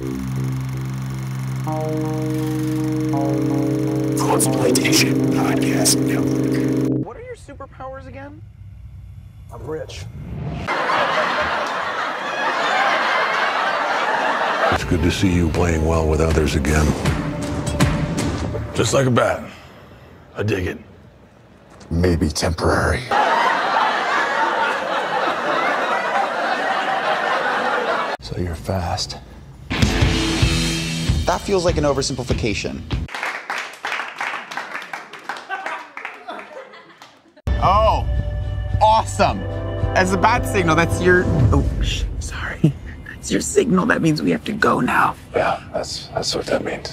Exploitation Podcast Network. What are your superpowers again? I'm rich. It's good to see you playing well with others again. Just like a bat. I dig it. Maybe temporary. So you're fast. That feels like an oversimplification. Oh, awesome. As a bat signal, that's your... Oh, sorry. That's your signal. That means we have to go now. Yeah, that's what that means.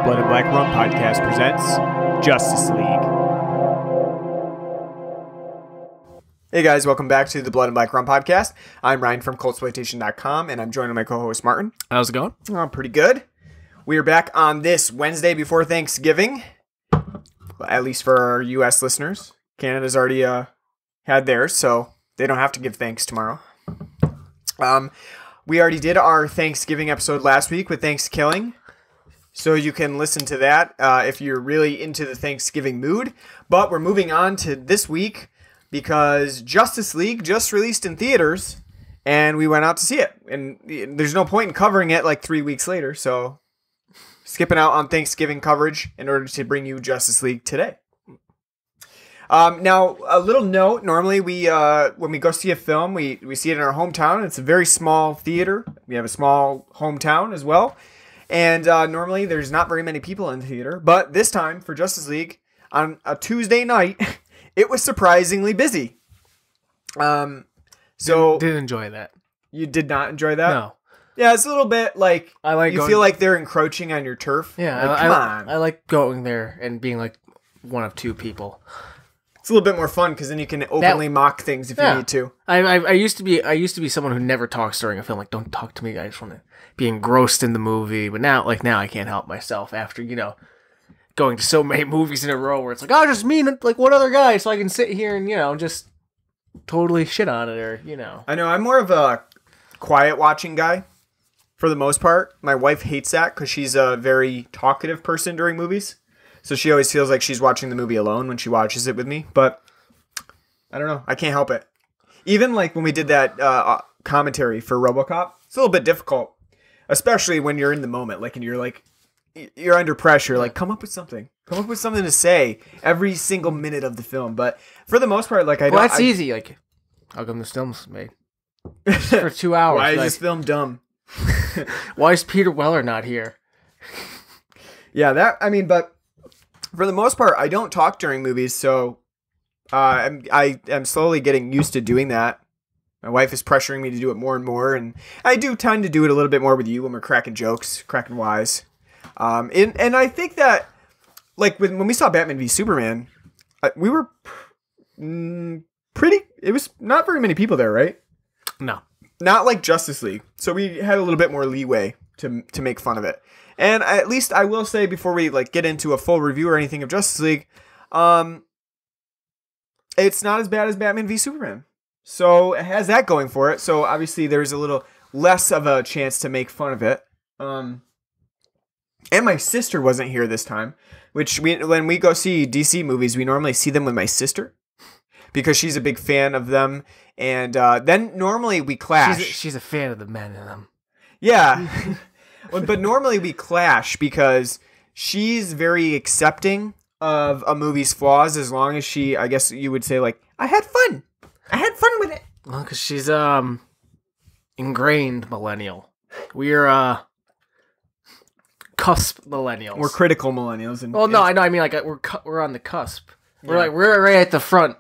Blood and Black Rum Podcast presents Justice League. Hey guys, welcome back to the Blood and Black Rum Podcast. I'm Ryan from cultsploitation.com, and I'm joined by my co-host Martin. How's it going? Oh, pretty good. We are back on this Wednesday before Thanksgiving, at least for our U.S. listeners. Canada's already had theirs, so they don't have to give thanks tomorrow. We already did our Thanksgiving episode last week with Thanksgiving. So you can listen to that if you're really into the Thanksgiving mood. But we're moving on to this week because Justice League just released in theaters and we went out to see it. And there's no point in covering it like 3 weeks later. So skipping out on Thanksgiving coverage in order to bring you Justice League today. Now, a little note. Normally, when we go see a film, we see it in our hometown. It's a very small theater. We have a small hometown as well. And normally there's not very many people in the theater, but this time for Justice League on a Tuesday night, it was surprisingly busy. So Didn't enjoy that. You did not enjoy that? No. Yeah, it's a little bit like you going, feel like they're encroaching on your turf. Yeah, like, come on. I like going there and being like one of two people. It's a little bit more fun because then you can openly mock things if you need to. I used to be someone who never talks during a film. Like, don't talk to me, I just want to be engrossed in the movie. But now I can't help myself after going to so many movies in a row where it's like, oh, just me and like one other guy, so I can sit here and just totally shit on it or I know I'm more of a quiet watching guy for the most part. My wife hates that because she's a very talkative person during movies. So she always feels like she's watching the movie alone when she watches it with me. But I don't know. I can't help it. Even like when we did that commentary for RoboCop, it's a little bit difficult. Especially when you're in the moment. Like, and you're under pressure. Like, come up with something. Come up with something to say every single minute of the film. But for the most part, like, Well, that's easy. Like, how come this film's made? For 2 hours. Why is this film dumb? Why is Peter Weller not here? Yeah, but for the most part, I don't talk during movies, so I am slowly getting used to doing that. My wife is pressuring me to do it more and more, and I do tend to do it a little bit more with you when we're cracking jokes, cracking wise. And I think that, like, when we saw Batman v Superman, we were it was not very many people there, right? No. Not like Justice League. So we had a little bit more leeway to make fun of it. And at least I will say before we get into a full review or anything of Justice League, it's not as bad as Batman v Superman. So it has that going for it. So obviously there's a little less of a chance to make fun of it. And my sister wasn't here this time, which when we go see DC movies, we normally see them with my sister because she's a big fan of them. And then normally we clash. She's a fan of the men in them. Yeah. But normally we clash because she's very accepting of a movie's flaws as long as she, I guess you would say, like, I had fun with it. Well, because she's ingrained millennial. We're cusp millennials. We're critical millennials. I mean, like, we're on the cusp. We're right at the front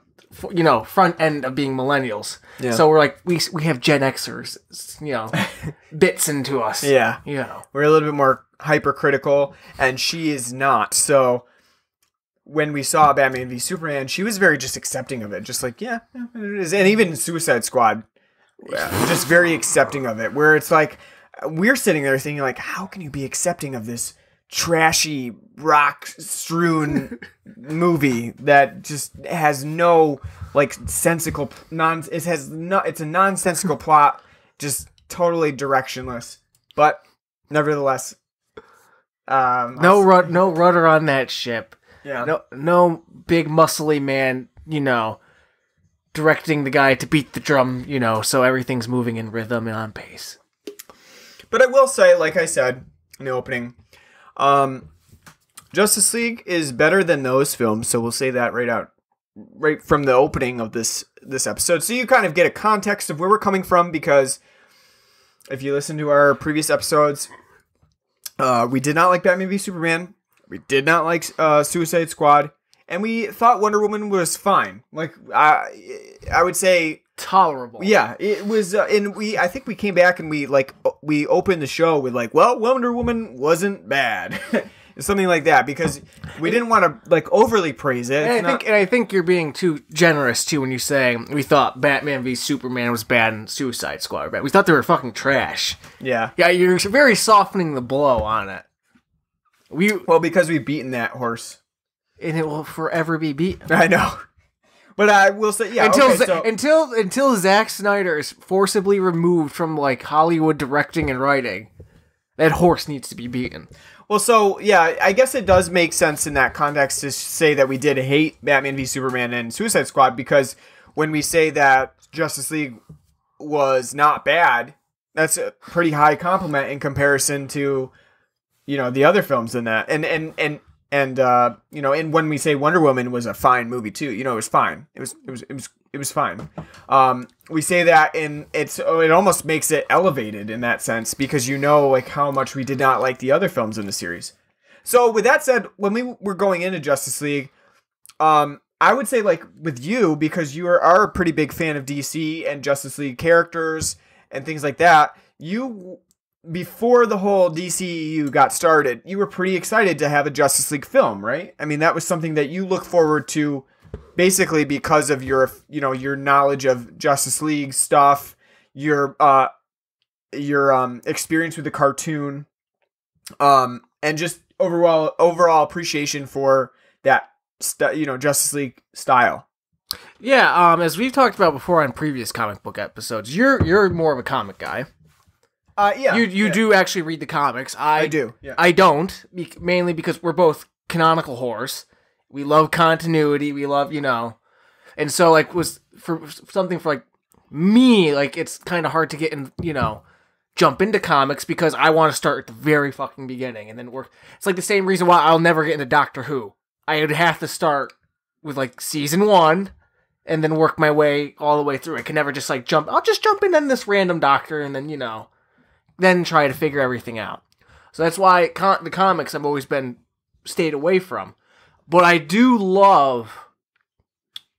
end of being millennials. Yeah. So we're like, we have Gen Xers, bits into us. Yeah. We're a little bit more hypercritical, and she is not. So when we saw Batman v Superman, she was very just accepting of it. Just like, yeah, it is. And even Suicide Squad, just very accepting of it. Where it's like we're sitting there thinking like, how can you be accepting of this trashy rock strewn movie that just has no like sensical it's a nonsensical plot, just totally directionless. But nevertheless, no rudder on that ship. Yeah. No big muscly man, directing the guy to beat the drum, so everything's moving in rhythm and on pace. But I will say, like I said in the opening, Justice League is better than those films, so we'll say that right from the opening of this episode. So you kind of get a context of where we're coming from, because if you listen to our previous episodes, we did not like Batman v Superman. We did not like Suicide Squad, and we thought Wonder Woman was fine. Like I would say tolerable. Yeah, it was, and I think we came back and we opened the show with like, well, Wonder Woman wasn't bad, something like that, because we didn't want to like overly praise it. And I think you're being too generous too when you say we thought Batman v Superman was bad and Suicide Squad were bad. We thought they were fucking trash. Yeah, you're very softening the blow on it. Because we've beaten that horse, and it will forever be beaten. I know. But I will say, yeah, until Zack Snyder is forcibly removed from like Hollywood directing and writing, that horse needs to be beaten. Well, so yeah, I guess it does make sense in that context to say that we did hate Batman v Superman and Suicide Squad, because when we say that Justice League was not bad, that's a pretty high compliment in comparison to the other films in that, and when we say Wonder Woman was a fine movie too, it was fine. It was fine. We say that it almost makes it elevated in that sense, because like how much we did not like the other films in the series. So with that said, when we were going into Justice League, I would say like with you, because you are a pretty big fan of DC and Justice League characters and things like that, before the whole DCEU got started, you were pretty excited to have a Justice League film, right? I mean, that was something that you look forward to basically because of your knowledge of Justice League stuff, your experience with the cartoon, and just overall appreciation for that Justice League style. Yeah, as we've talked about before on previous comic book episodes, you're more of a comic guy. Yeah. You do actually read the comics. I do. Yeah. I don't, mainly because we're both canonical whores. We love continuity. We love, and so like was for something for like me, like it's kind of hard to get in, jump into comics, because I want to start at the very fucking beginning and then work. It's like the same reason why I'll never get into Doctor Who. I would have to start with like season 1 and then work my way all the way through. I can never just like jump. I'll just jump in on this random doctor and then, then try to figure everything out. So that's why the comics I've always stayed away from. But I do love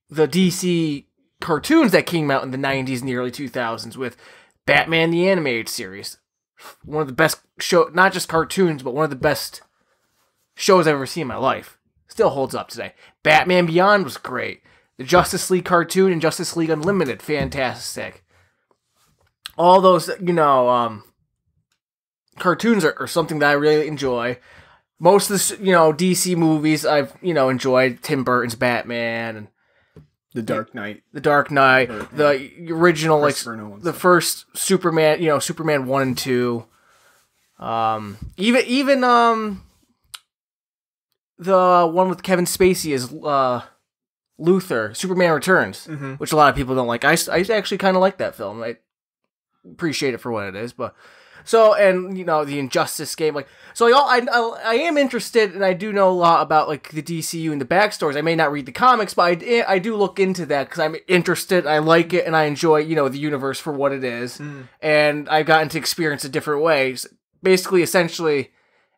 the DC cartoons that came out in the 90s and the early 2000s with Batman the Animated Series. One of the best not just cartoons, but one of the best shows I've ever seen in my life. Still holds up today. Batman Beyond was great. The Justice League cartoon and Justice League Unlimited, fantastic. All those, cartoons are something that I really enjoy. Most of the DC movies I've enjoyed. Tim Burton's Batman and The Dark Knight, the original the first Superman, Superman 1 and 2. Even the one with Kevin Spacey as Luthor, Superman Returns, which a lot of people don't like. I actually kind of like that film. I appreciate it for what it is, but. So, and, the Injustice game, I am interested, and I do know a lot about, the DCU and the backstories. I may not read the comics, but I do look into that, because I'm interested, I like it, and I enjoy, the universe for what it is, and I've gotten to experience it different ways. Basically, essentially,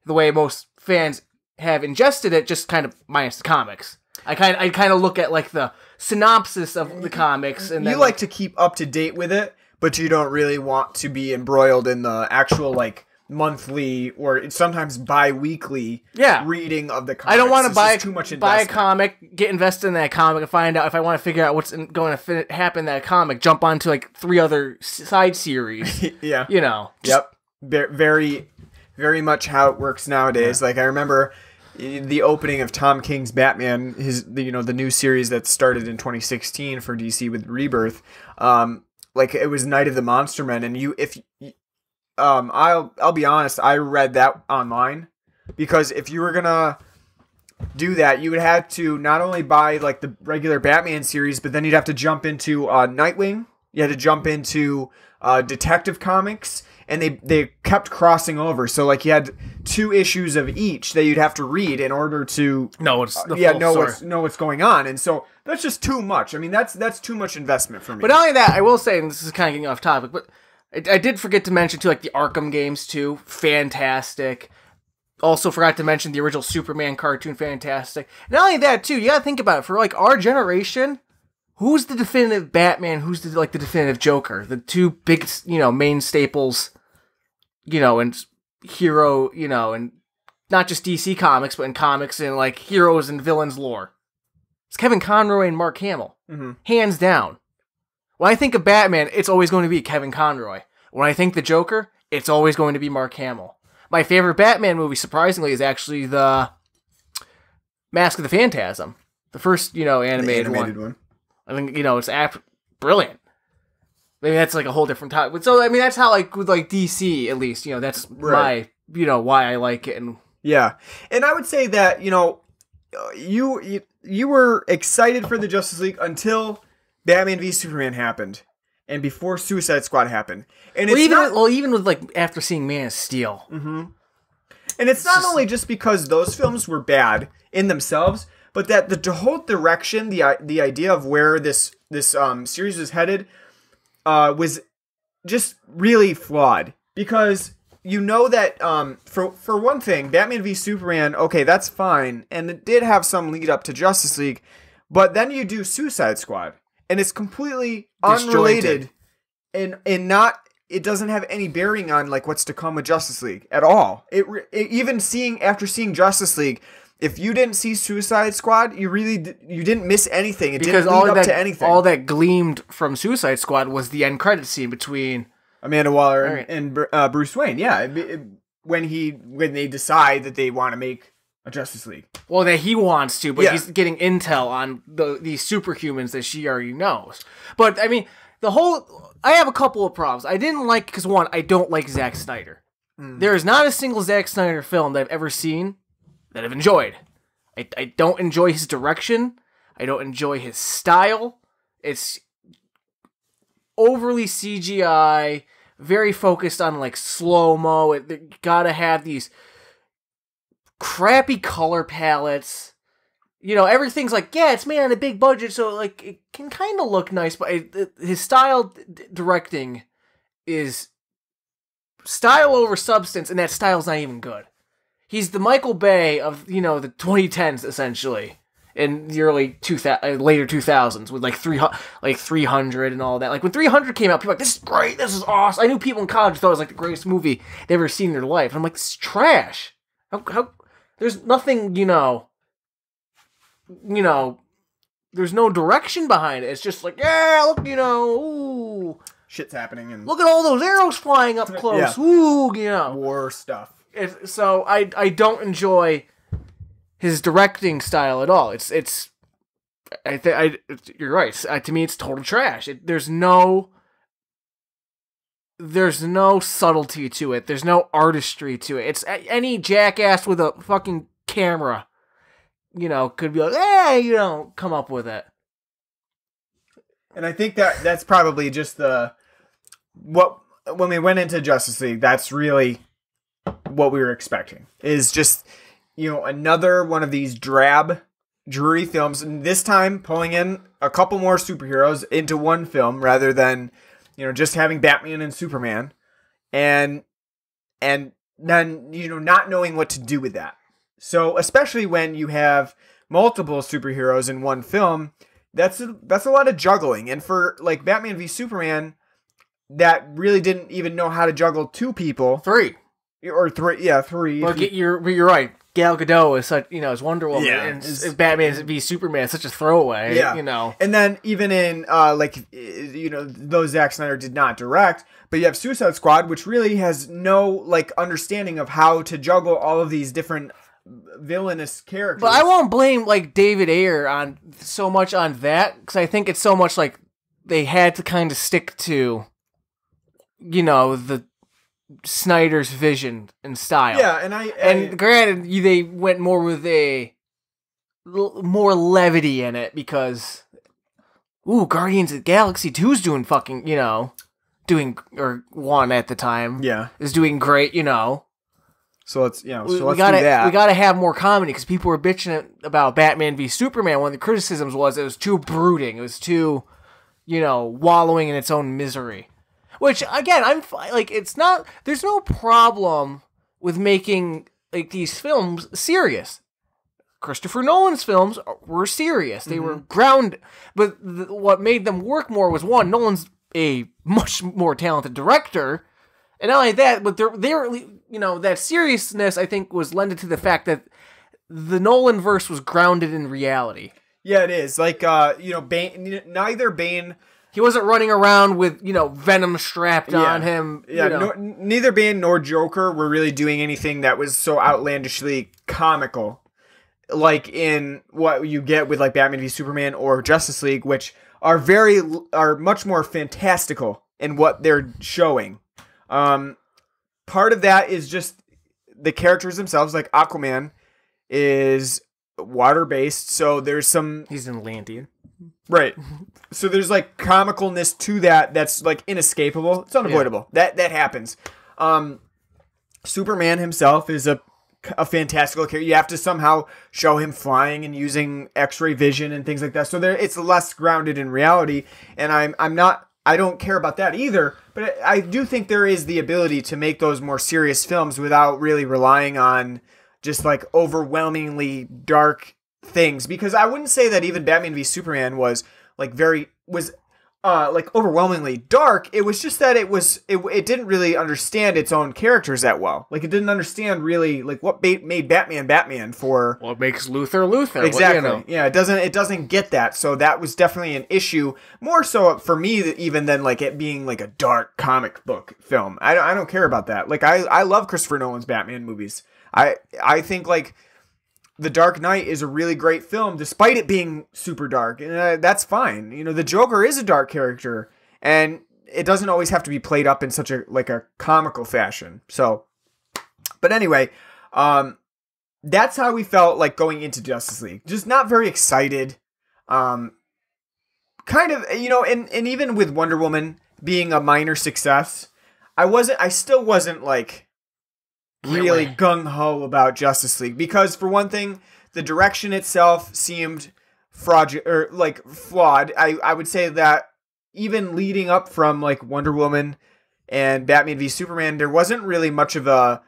the way most fans have ingested it, just kind of minus the comics. I kind of look at, the synopsis of the comics, and then... You like to keep up to date with it, but you don't really want to be embroiled in the actual, monthly or sometimes bi-weekly reading of the comics. I don't want to buy too much buy a comic, get invested in that comic, and find out if I want to figure out what's going to happen in that comic. Jump onto like 3 other side series. Yeah, you know. Yep. Very, very much how it works nowadays. Like I remember the opening of Tom King's Batman, the new series that started in 2016 for DC with Rebirth. Like it was Night of the Monster Men, and I'll be honest, I read that online because if you were gonna do that, you would have to not only buy like the regular Batman series, but then you'd have to jump into Nightwing. You had to jump into Detective Comics, and they kept crossing over. So like you had 2 issues of each that you'd have to read in order to know what's going on. And so that's just too much. I mean, that's too much investment for me. But not only that, I will say, and this is kind of getting off topic, but I did forget to mention too, like the Arkham games too, fantastic. Also forgot to mention the original Superman cartoon, fantastic. Not only that too, you gotta think about it, for like our generation, who's the definitive Batman? Who's the definitive Joker? The 2 big, main staples, and hero, and not just DC comics, but in comics and like heroes and villains lore. It's Kevin Conroy and Mark Hamill, hands down. When I think of Batman, it's always going to be Kevin Conroy. When I think the Joker, it's always going to be Mark Hamill. My favorite Batman movie, surprisingly, is actually the Mask of the Phantasm, the first, animated one. I think, it's brilliant. Maybe that's like a whole different topic. So, I mean, that's how, like, with, like, DC, at least, that's my, why I like it. And yeah. And I would say that, you were excited for the Justice League until Batman v Superman happened, and before Suicide Squad happened. And even with, like, after seeing Man of Steel. Mm-hmm. And it's not only just because those films were bad in themselves, but that the whole direction, the idea of where this series was headed, was just really flawed. Because that for one thing, Batman v Superman, okay, that's fine, and it did have some lead up to Justice League, but then you do Suicide Squad, and it's completely unrelated, and it doesn't have any bearing on like what's to come with Justice League at all. After seeing Justice League, if you didn't see Suicide Squad, you didn't miss anything. It didn't lead up to anything. All that gleamed from Suicide Squad was the end credit scene between Amanda Waller and Bruce Wayne. Yeah, when they decide that they want to make a Justice League. Well, that he wants to, but he's getting intel on these superhumans that she already knows. But I mean, I have a couple of problems. I didn't like, because one, I don't like Zack Snyder. There is not a single Zack Snyder film that I've ever seen that I've enjoyed. I don't enjoy his direction. I don't enjoy his style. It's overly CGI, very focused on like slow-mo. Gotta have these crappy color palettes. Everything's like, yeah, it's made on a big budget, so like it can kind of look nice, but his style directing is style over substance, and that style's not even good. He's the Michael Bay of, the 2010s, essentially, in the later 2000s, with like 300 and all that. Like when 300 came out, people were like, this is great, this is awesome. I knew people in college thought it was like the greatest movie they've ever seen in their life. And I'm like, this is trash. How there's nothing, there's no direction behind it. It's just like, yeah, look, ooh, shit's happening, and look at all those arrows flying up close. Yeah. Ooh, war stuff. So I don't enjoy his directing style at all. You're right. To me, it's total trash. There's no subtlety to it. There's no artistry to it. It's any jackass with a fucking camera, could be like, hey, come up with it. And I think that's probably just when we went into Justice League, that's really what we were expecting, is just, another one of these drab, dreary films, and this time pulling in a couple more superheroes into one film rather than, just having Batman and Superman, and then, not knowing what to do with that. So, especially when you have multiple superheroes in one film, that's a lot of juggling. And for, like, Batman v Superman, that really didn't even know how to juggle 2 people. 3. or three. Yeah, three. Well, you're right. Gal Gadot is such, is Wonder Woman, Yeah, and Batman v Superman is such a throwaway. Yeah, And then even in those Zack Snyder did not direct, but you have Suicide Squad, which really has no like understanding of how to juggle all of these different villainous characters. But I won't blame like David Ayer on so much on that, because I think it's so much like they had to kind of stick to, the Snyder's vision and style. Yeah, and granted, they went more with more levity in it because, Guardians of the Galaxy 2's doing fucking, or one at the time, is doing great, So let's, we do gotta, that. We gotta have more comedy because people were bitching about Batman v Superman. One of the criticisms was it was too brooding. It was too, wallowing in its own misery. Which, again, it's not, there's no problem with making, like, these films serious. Christopher Nolan's films were serious. They were grounded. But what made them work more was, one, Nolan's a much more talented director. And not only that, but they're that seriousness, I think, was lended to the fact that the Nolan verse was grounded in reality. Yeah, it is. Like, neither Bane... He wasn't running around with, venom strapped on him. Yeah, neither Bane nor Joker were really doing anything that was so outlandishly comical. Like in what you get with like Batman v Superman or Justice League, which are much more fantastical in what they're showing. Part of that is just the characters themselves, like Aquaman is water-based, so there's some... He's an Atlantean. Right. So there's like comicalness to that's like inescapable. It's unavoidable. Yeah. That happens. Superman himself is a fantastical character. You have to somehow show him flying and using X-ray vision and things like that. So it's less grounded in reality, and I don't care about that either, but I do think there is the ability to make those more serious films without really relying on just like overwhelmingly dark things, because I wouldn't say that even Batman v Superman was overwhelmingly dark. It was just that it didn't really understand its own characters that well. Like, it didn't understand really like what made Batman for what makes Luthor. Exactly. Yeah, it doesn't get that. So that was definitely an issue, more so for me even than like it being like a dark comic book film. I don't care about that. Like, I love Christopher Nolan's Batman movies. I think like The Dark Knight is a really great film, despite it being super dark, and that's fine. The Joker is a dark character, and it doesn't always have to be played up in such a comical fashion. So, but anyway, that's how we felt like going into Justice League. Just not very excited. Kind of, and even with Wonder Woman being a minor success, I still wasn't like really gung-ho about Justice League, because for one thing, the direction itself seemed flawed. I would say that even leading up from like Wonder Woman and Batman v Superman, there wasn't really much of an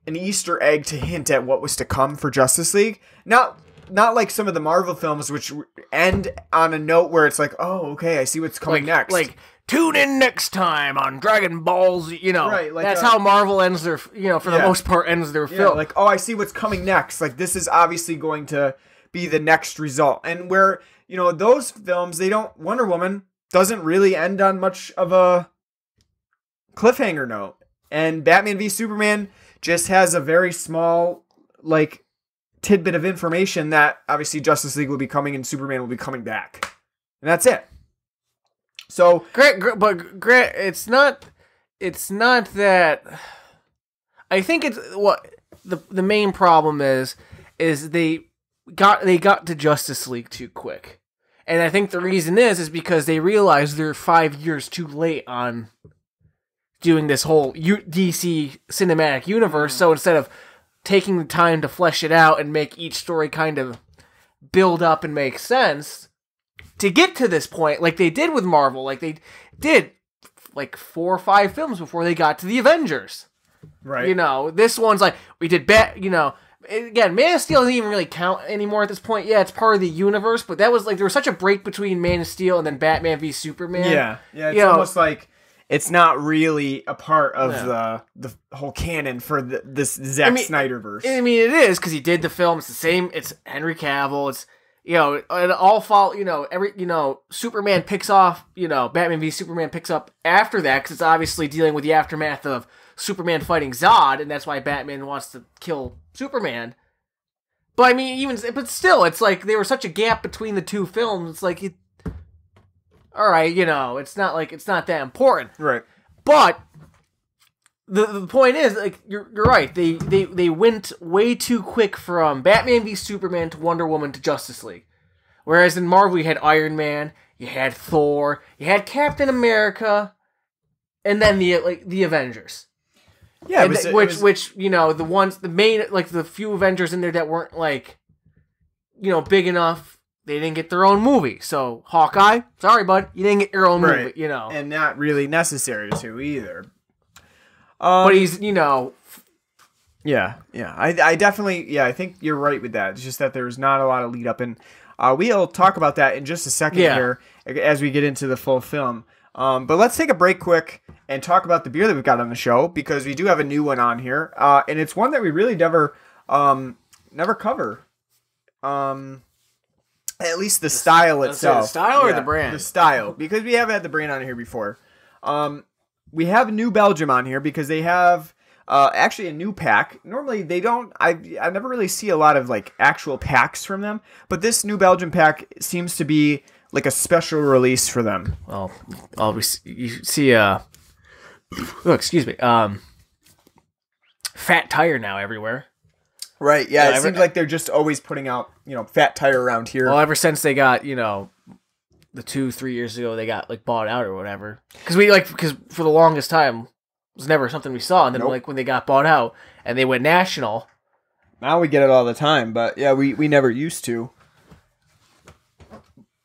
Easter egg to hint at what was to come for Justice League. Not like some of the Marvel films, which end on a note where it's like, oh, okay, I see what's coming next. Like, tune in next time on Dragon Balls, Right, like that's how Marvel ends their, for the most part, ends their film. Like, oh, I see what's coming next. Like, this is obviously going to be the next result. And where, those films, Wonder Woman doesn't really end on much of a cliffhanger note. And Batman v Superman just has a very small, like, tidbit of information that obviously Justice League will be coming and Superman will be coming back. And that's it. So Grant, it's not that. I think it's what the main problem is they got to Justice League too quick, and I think the reason is because they realized they're 5 years too late on doing this whole DC cinematic universe. So instead of taking the time to flesh it out and make each story kind of build up and make sense, to get to this point, like they did with Marvel, like they did like 4 or 5 films before they got to the Avengers. Right. This one's like, we did again, Man of Steel doesn't even really count anymore at this point. Yeah, it's part of the universe, but that was like, there was such a break between Man of Steel and then Batman v Superman. Yeah. It's almost like it's not really a part of the whole canon for this Zack Snyder verse. I mean, it is because he did the film. It's the same. It's Henry Cavill. It's it all fall. Superman picks off. Batman v Superman picks up after that because it's obviously dealing with the aftermath of Superman fighting Zod, and that's why Batman wants to kill Superman. But I mean, but still, it's like there was such a gap between the two films. It's like all right, it's not like it's not that important, Right. But the point is, like you're right. They went way too quick from Batman v Superman to Wonder Woman to Justice League, whereas in Marvel you had Iron Man, you had Thor, you had Captain America, and then the Avengers. Yeah, the main, like the few Avengers in there that weren't like, big enough, they didn't get their own movie. So Hawkeye, sorry bud, you didn't get your own movie, and not really necessary to either. But he's, yeah. I definitely, I think you're right with that. It's just that there's not a lot of lead up, and we'll talk about that in just a second here as we get into the full film. But let's take a break quick and talk about the beer that we've got on the show, because we do have a new one on here, and it's one that we really never cover. At least the style itself. The style or the brand? The style, because we have had the brand on here before. We have New Belgium on here because they have actually a new pack. Normally they don't. I never really see a lot of like actual packs from them, but this New Belgium pack seems to be like a special release for them. Well, you see excuse me. Fat Tire now everywhere. Right, yeah, it seems like they're just always putting out, Fat Tire around here. Well, ever since they got, the 2-3 years ago, they got, like, bought out or whatever. Because for the longest time, it was never something we saw. And then, when they got bought out and they went national. Now we get it all the time, but, yeah, we never used to.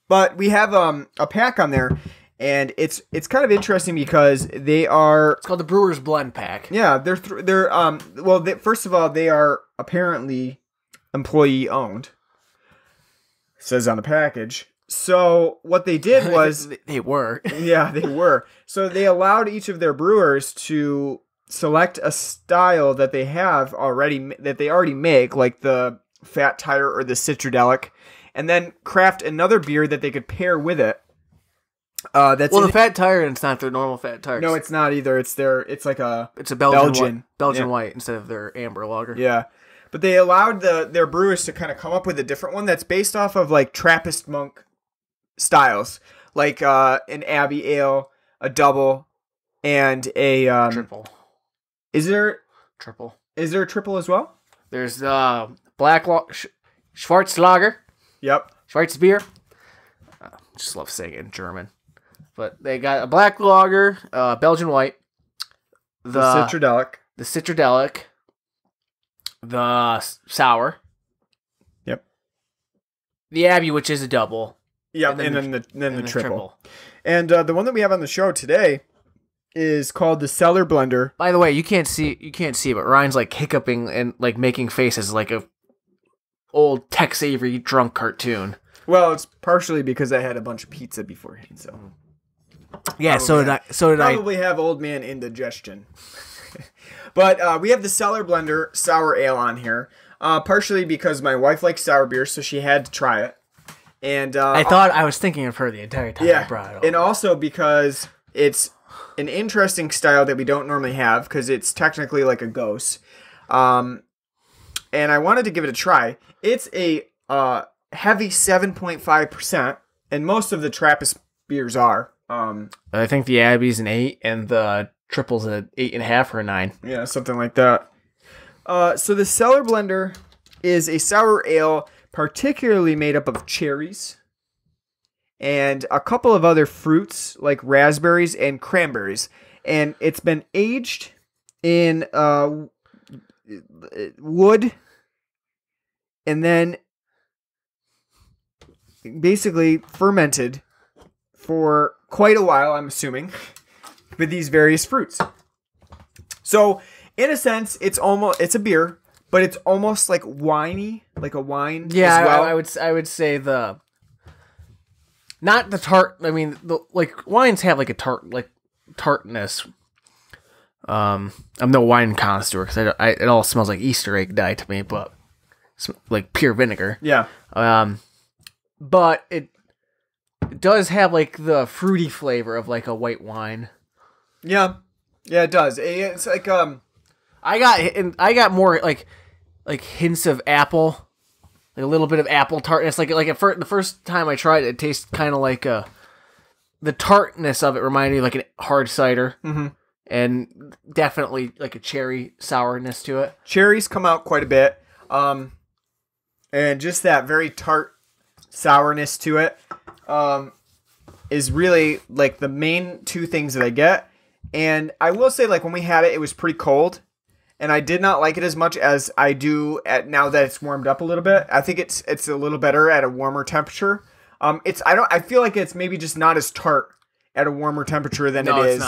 But we have a pack on there, and it's kind of interesting because they are... It's called the Brewers Blend Pack. Yeah, first of all, they are apparently employee owned. It says on the package. So what they did was they were. Yeah, they were. So they allowed each of their brewers to select a style that they already make, like the Fat Tire or the Citradelic, and then craft another beer that they could pair with it. The Fat Tire, it's not their normal Fat Tire. No, it's not either. It's a Belgian white instead of their amber lager. Yeah. But they allowed their brewers to kind of come up with a different one that's based off of like Trappist monk styles, like an Abbey Ale, a double, and a triple. Is there triple? Is there a triple as well? There's black Schwarz Lager. Yep. Schwarz beer. Just love saying it in German. But they got a black lager, Belgian white, the Citradelic, the sour. Yep. The Abbey, which is a double. Yep, and then the triple. And the one that we have on the show today is called the Cellar Blender. By the way, you can't see it, but Ryan's like hiccuping and like making faces like a old Tex Avery drunk cartoon. Well, it's partially because I had a bunch of pizza beforehand, so. Yeah, so did I. Probably have old man indigestion. But we have the Cellar Blender Sour Ale on here, partially because my wife likes sour beer, so she had to try it. And I was thinking of her the entire time I brought it over. And also because it's an interesting style that we don't normally have, because it's technically like a ghost. And I wanted to give it a try. It's a heavy 7.5%, and most of the Trappist beers are. I think the Abbey's an 8, and the triple's an 8.5 or a 9. Yeah, something like that. So the Cellar Blender is a sour ale particularly made up of cherries and a couple of other fruits like raspberries and cranberries. And it's been aged in wood and then basically fermented for quite a while, I'm assuming, with these various fruits. So, in a sense, it's a beer, but it's almost like winey, like a wine. Yeah, as well. I would say not the tart. I mean, wines have like a tart, like tartness. I'm no wine connoisseur because it all smells like Easter egg dye to me, but it's like pure vinegar. Yeah. But it does have like the fruity flavor of like a white wine. Yeah. Yeah, it does. It's like I got more like hints of apple, like a little bit of apple tartness. Like the first time I tried it, it tasted kind of like the tartness of it reminded me of like a hard cider, and definitely like a cherry sourness to it. Cherries come out quite a bit, and just that very tart sourness to it is really like the main two things that I get. And I will say, like, when we had it, it was pretty cold, and I did not like it as much as I do at now that it's warmed up a little bit. I think it's a little better at a warmer temperature. I feel like it's maybe just not as tart at a warmer temperature than it is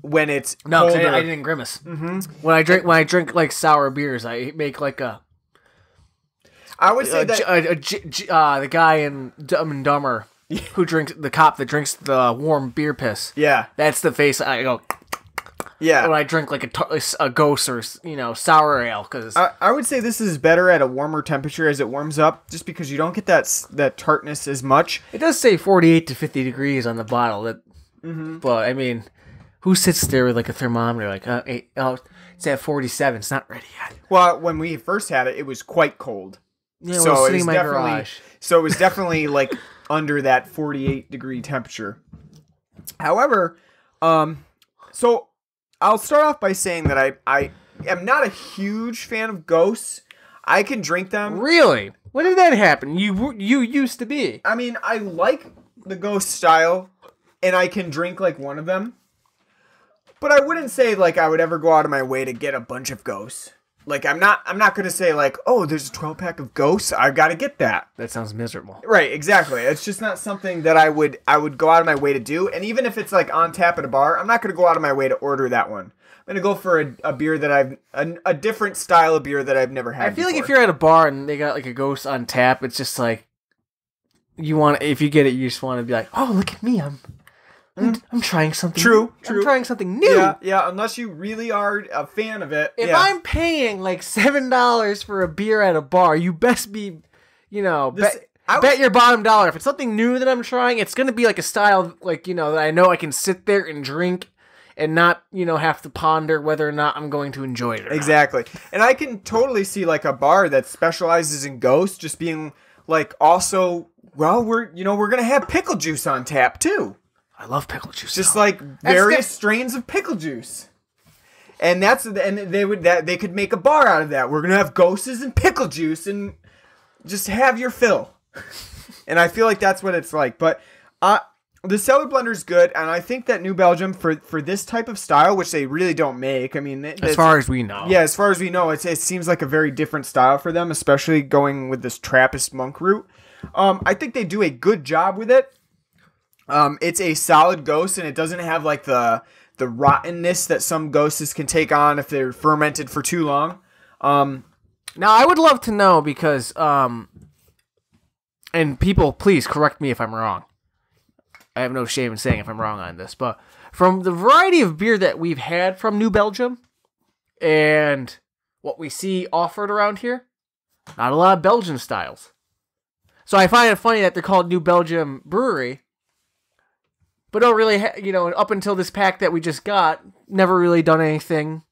when it's colder. I didn't grimace. When I drink like sour beers, I make like a. I would say that the guy in Dumb and Dumber who drinks the cop that drinks the warm beer piss. Yeah, that's the face I go. Yeah, when I drink like a ghost or sour ale, because I would say this is better at a warmer temperature as it warms up, just because you don't get that tartness as much. It does say 48 to 50 degrees on the bottle. But I mean, who sits there with like a thermometer like it's at 47, it's not ready yet. Well, when we first had it, it was quite cold. Yeah, so it was in my garage. So it was definitely like under that 48 degree temperature. However, so I'll start off by saying that I am not a huge fan of ghosts. I can drink them. Really? When did that happen? You used to be. I mean, I like the ghost style, and I can drink like one of them. But I wouldn't say like I would ever go out of my way to get a bunch of ghosts. Like I'm not going to say like, oh, there's a 12-pack of ghosts, I've got to get that. That sounds miserable. Right, exactly. It's just not something that I would go out of my way to do. And even if it's like on tap at a bar, I'm not going to go out of my way to order that one. I'm going to go for a beer that a different style of beer that I've never had. I feel like if you're at a bar and they got like a ghost on tap, it's just like if you get it, you just want to be like, oh, look at me, I'm trying something. True. I'm trying something new. Yeah. Unless you really are a fan of it. If I'm paying like $7 for a beer at a bar, you best be, bet your bottom dollar. If it's something new that I'm trying, it's gonna be like a style like that I know I can sit there and drink and not have to ponder whether or not I'm going to enjoy it. Exactly. And I can totally see like a bar that specializes in ghosts just being like also we're gonna have pickle juice on tap too. I love pickle juice. Just like various strains of pickle juice. And they could make a bar out of that. We're going to have ghosts and pickle juice and just have your fill. And I feel like that's what it's like. But the Cellar blender is good, and I think that New Belgium for this type of style, which they really don't make. I mean, as far as we know. Yeah, as far as we know, it seems like a very different style for them, especially going with this Trappist monk route. I think they do a good job with it. It's a solid ghost, and it doesn't have like the rottenness that some ghosts can take on if they're fermented for too long. Now, I would love to know because, and people, please correct me if I'm wrong. I have no shame in saying if I'm wrong on this, but from the variety of beer that we've had from New Belgium and what we see offered around here, not a lot of Belgian styles. So I find it funny that they're called New Belgium Brewery. But don't really, up until this pack that we just got, never really done anything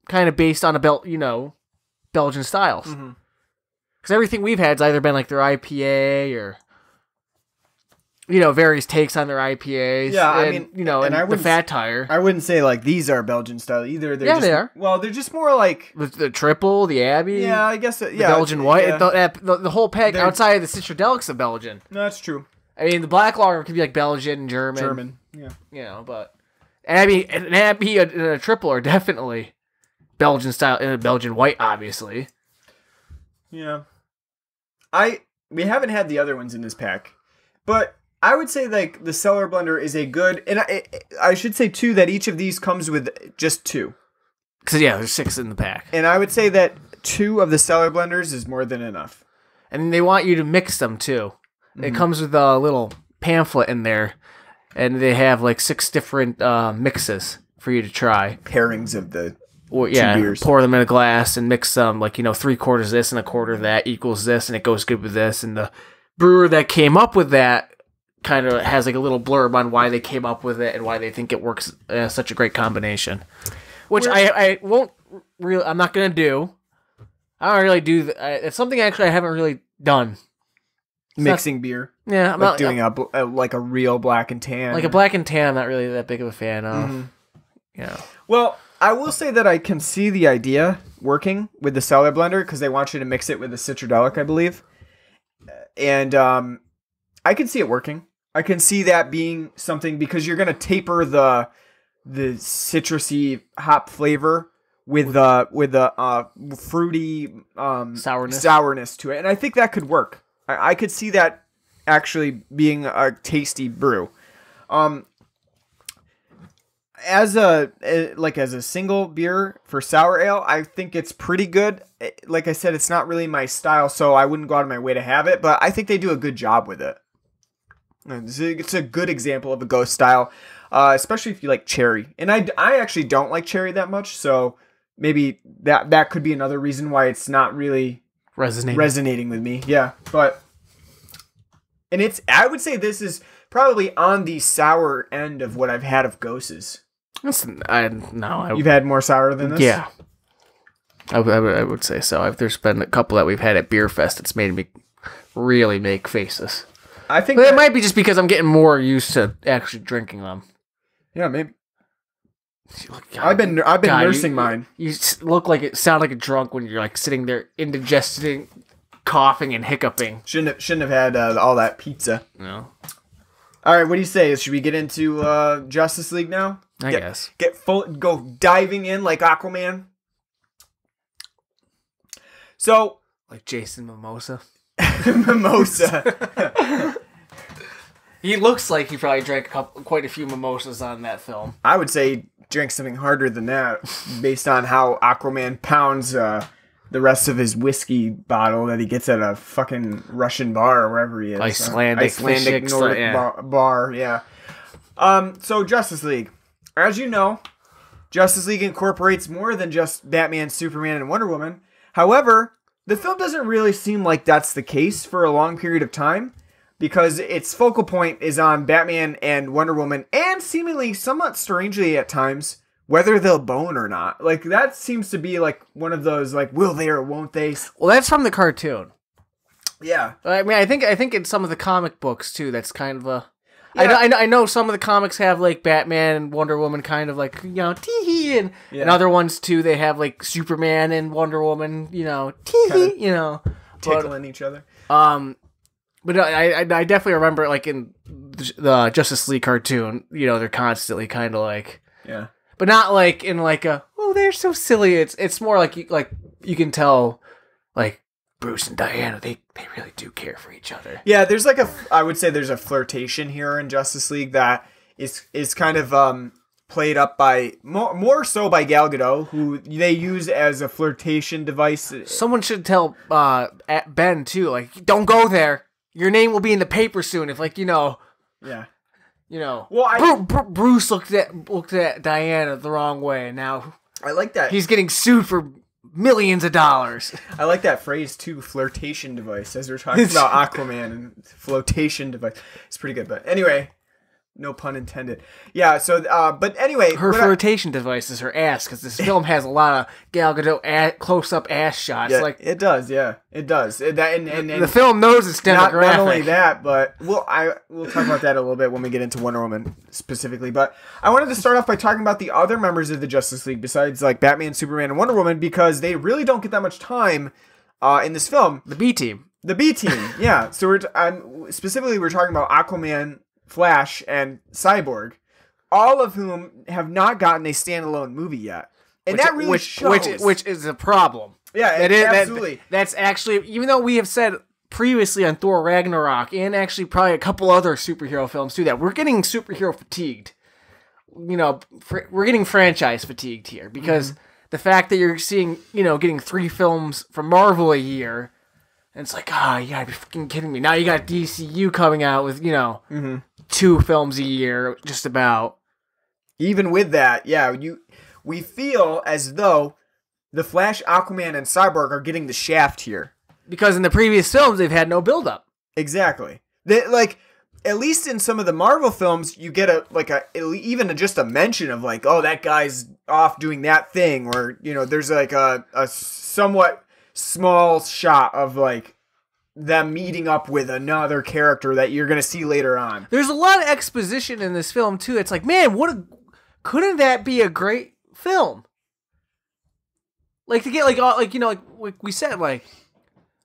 kind of based on Belgian styles. Because everything we've had has either been like their IPA or, various takes on their IPAs. Yeah, and the Fat Tire. I wouldn't say like these are Belgian style either. They are. Well, they're just more like the Triple, the Abbey. Yeah, I guess. The Belgian White. Yeah. The whole pack outside of the Citradelics of Belgian. No, that's true. I mean, the black lager could be like Belgian, German. Yeah. But an Abbey and a Triple are definitely Belgian style and a Belgian White, obviously. Yeah. We haven't had the other ones in this pack, but I would say like the Cellar blender is a good, and I should say too that each of these comes with just 2. Because there's 6 in the pack, and I would say that 2 of the Cellar blenders is more than enough. And they want you to mix them too. It comes with a little pamphlet in there and they have like 6 different mixes for you to try. Pairings of the Or two beers. pour them in a glass and mix them, like, 3/4 this and 1/4 that equals this, and it goes good with this. And the brewer that came up with that kind of has like a little blurb on why they came up with it and why they think it works such a great combination. Which I won't really, I'm not gonna do. I don't really do. It's something actually I haven't really done. Mixing beer. Yeah, I'm like not doing like a real black and tan. like a black and tan. I'm not really that big of a fan of. Mm-hmm. Yeah. Well, I will say that I can see the idea working with the Cellar blender because they want you to mix it with the citradelic, I believe. And I can see it working. I can see that being something because you're going to taper the citrusy hop flavor with the fruity sourness to it. And I think that could work. I could see that actually being a tasty brew. As a single beer for sour ale, I think it's pretty good. Like I said, it's not really my style, so I wouldn't go out of my way to have it, but I think they do a good job with it. It's a good example of a ghost style, especially if you like cherry. And I actually don't like cherry that much, so maybe that could be another reason why it's not really resonating with me. Yeah, and I would say this is probably on the sour end of what I've had of ghosts. You've had more sour than this? Yeah. I would say so. There's been a couple that we've had at Beer Fest that's made me really make faces. I think it might be just because I'm getting more used to actually drinking them. Yeah, maybe. God, I've been nursing mine. You sound like a drunk when you're like sitting there indigesting, coughing and hiccuping. Shouldn't have had all that pizza. No. All right, what do you say? Should we get into Justice League now? I guess. Go diving in like Aquaman. So, like Jason Mimosa. Mimosa. He looks like he probably drank quite a few mimosas on that film. I would say he drank something harder than that, based on how Aquaman pounds the rest of his whiskey bottle that he gets at a fucking Russian bar or wherever he is. Icelandic Nordic bar, yeah. So Justice League. As you know, Justice League incorporates more than just Batman, Superman, and Wonder Woman. However, the film doesn't really seem like that's the case for a long period of time, because its focal point is on Batman and Wonder Woman, and seemingly somewhat strangely at times, whether they'll bone or not. Like, that seems to be like one of those, like, will they or won't they? Well, that's from the cartoon. Yeah. I mean, I think in some of the comic books too, that's kind of a. Yeah. I know some of the comics have like Batman and Wonder Woman kind of like, tee-hee, and other ones too, they have like Superman and Wonder Woman, tee-hee, tickling each other. But I definitely remember like in the Justice League cartoon, they're constantly kind of like, yeah, but not like in like a, oh, they're so silly. It's more like you can tell like Bruce and Diana, they really do care for each other. Yeah, there's like I would say there's a flirtation here in Justice League that is kind of played up by more so by Gal Gadot, who they use as a flirtation device. Someone should tell Ben too, like, don't go there. Your name will be in the paper soon. If Yeah. Well, Bruce looked at Diana the wrong way, and now I like that he's getting sued for millions of dollars. I like that phrase too, flirtation device, as we're talking about Aquaman and flotation device. It's pretty good, but anyway, no pun intended. Yeah, so, but anyway. Her flirtation device is her ass, because this film has a lot of Gal Gadot close-up ass shots. Yeah, like it does, yeah. It does. And the film knows it's demographic. Not only that, but we'll talk about that a little bit when we get into Wonder Woman specifically. But I wanted to start off by talking about the other members of the Justice League besides like Batman, Superman, and Wonder Woman, because they really don't get that much time in this film. The B team. The B team, yeah. So we're talking about Aquaman, Flash, and Cyborg, all of whom have not gotten a standalone movie yet, and that really shows. Which is a problem. Yeah, absolutely. That's actually, even though we have said previously on Thor Ragnarok, and actually probably a couple other superhero films too, that we're getting superhero fatigued. We're getting franchise fatigued here, because the fact that you're seeing, getting 3 films from Marvel a year, And it's like, you gotta be fucking kidding me. Now you got DCU coming out with, 2 films a year, just about. Even with that, we feel as though the Flash, Aquaman, and Cyborg are getting the shaft here. Because in the previous films, they've had no build-up. Exactly. At least in some of the Marvel films, you get even just a mention of like, oh, that guy's off doing that thing, or there's like a somewhat small shot of like them meeting up with another character that you're gonna see later on. There's a lot of exposition in this film too. It's like, man, couldn't that be a great film? Like to get like we said, like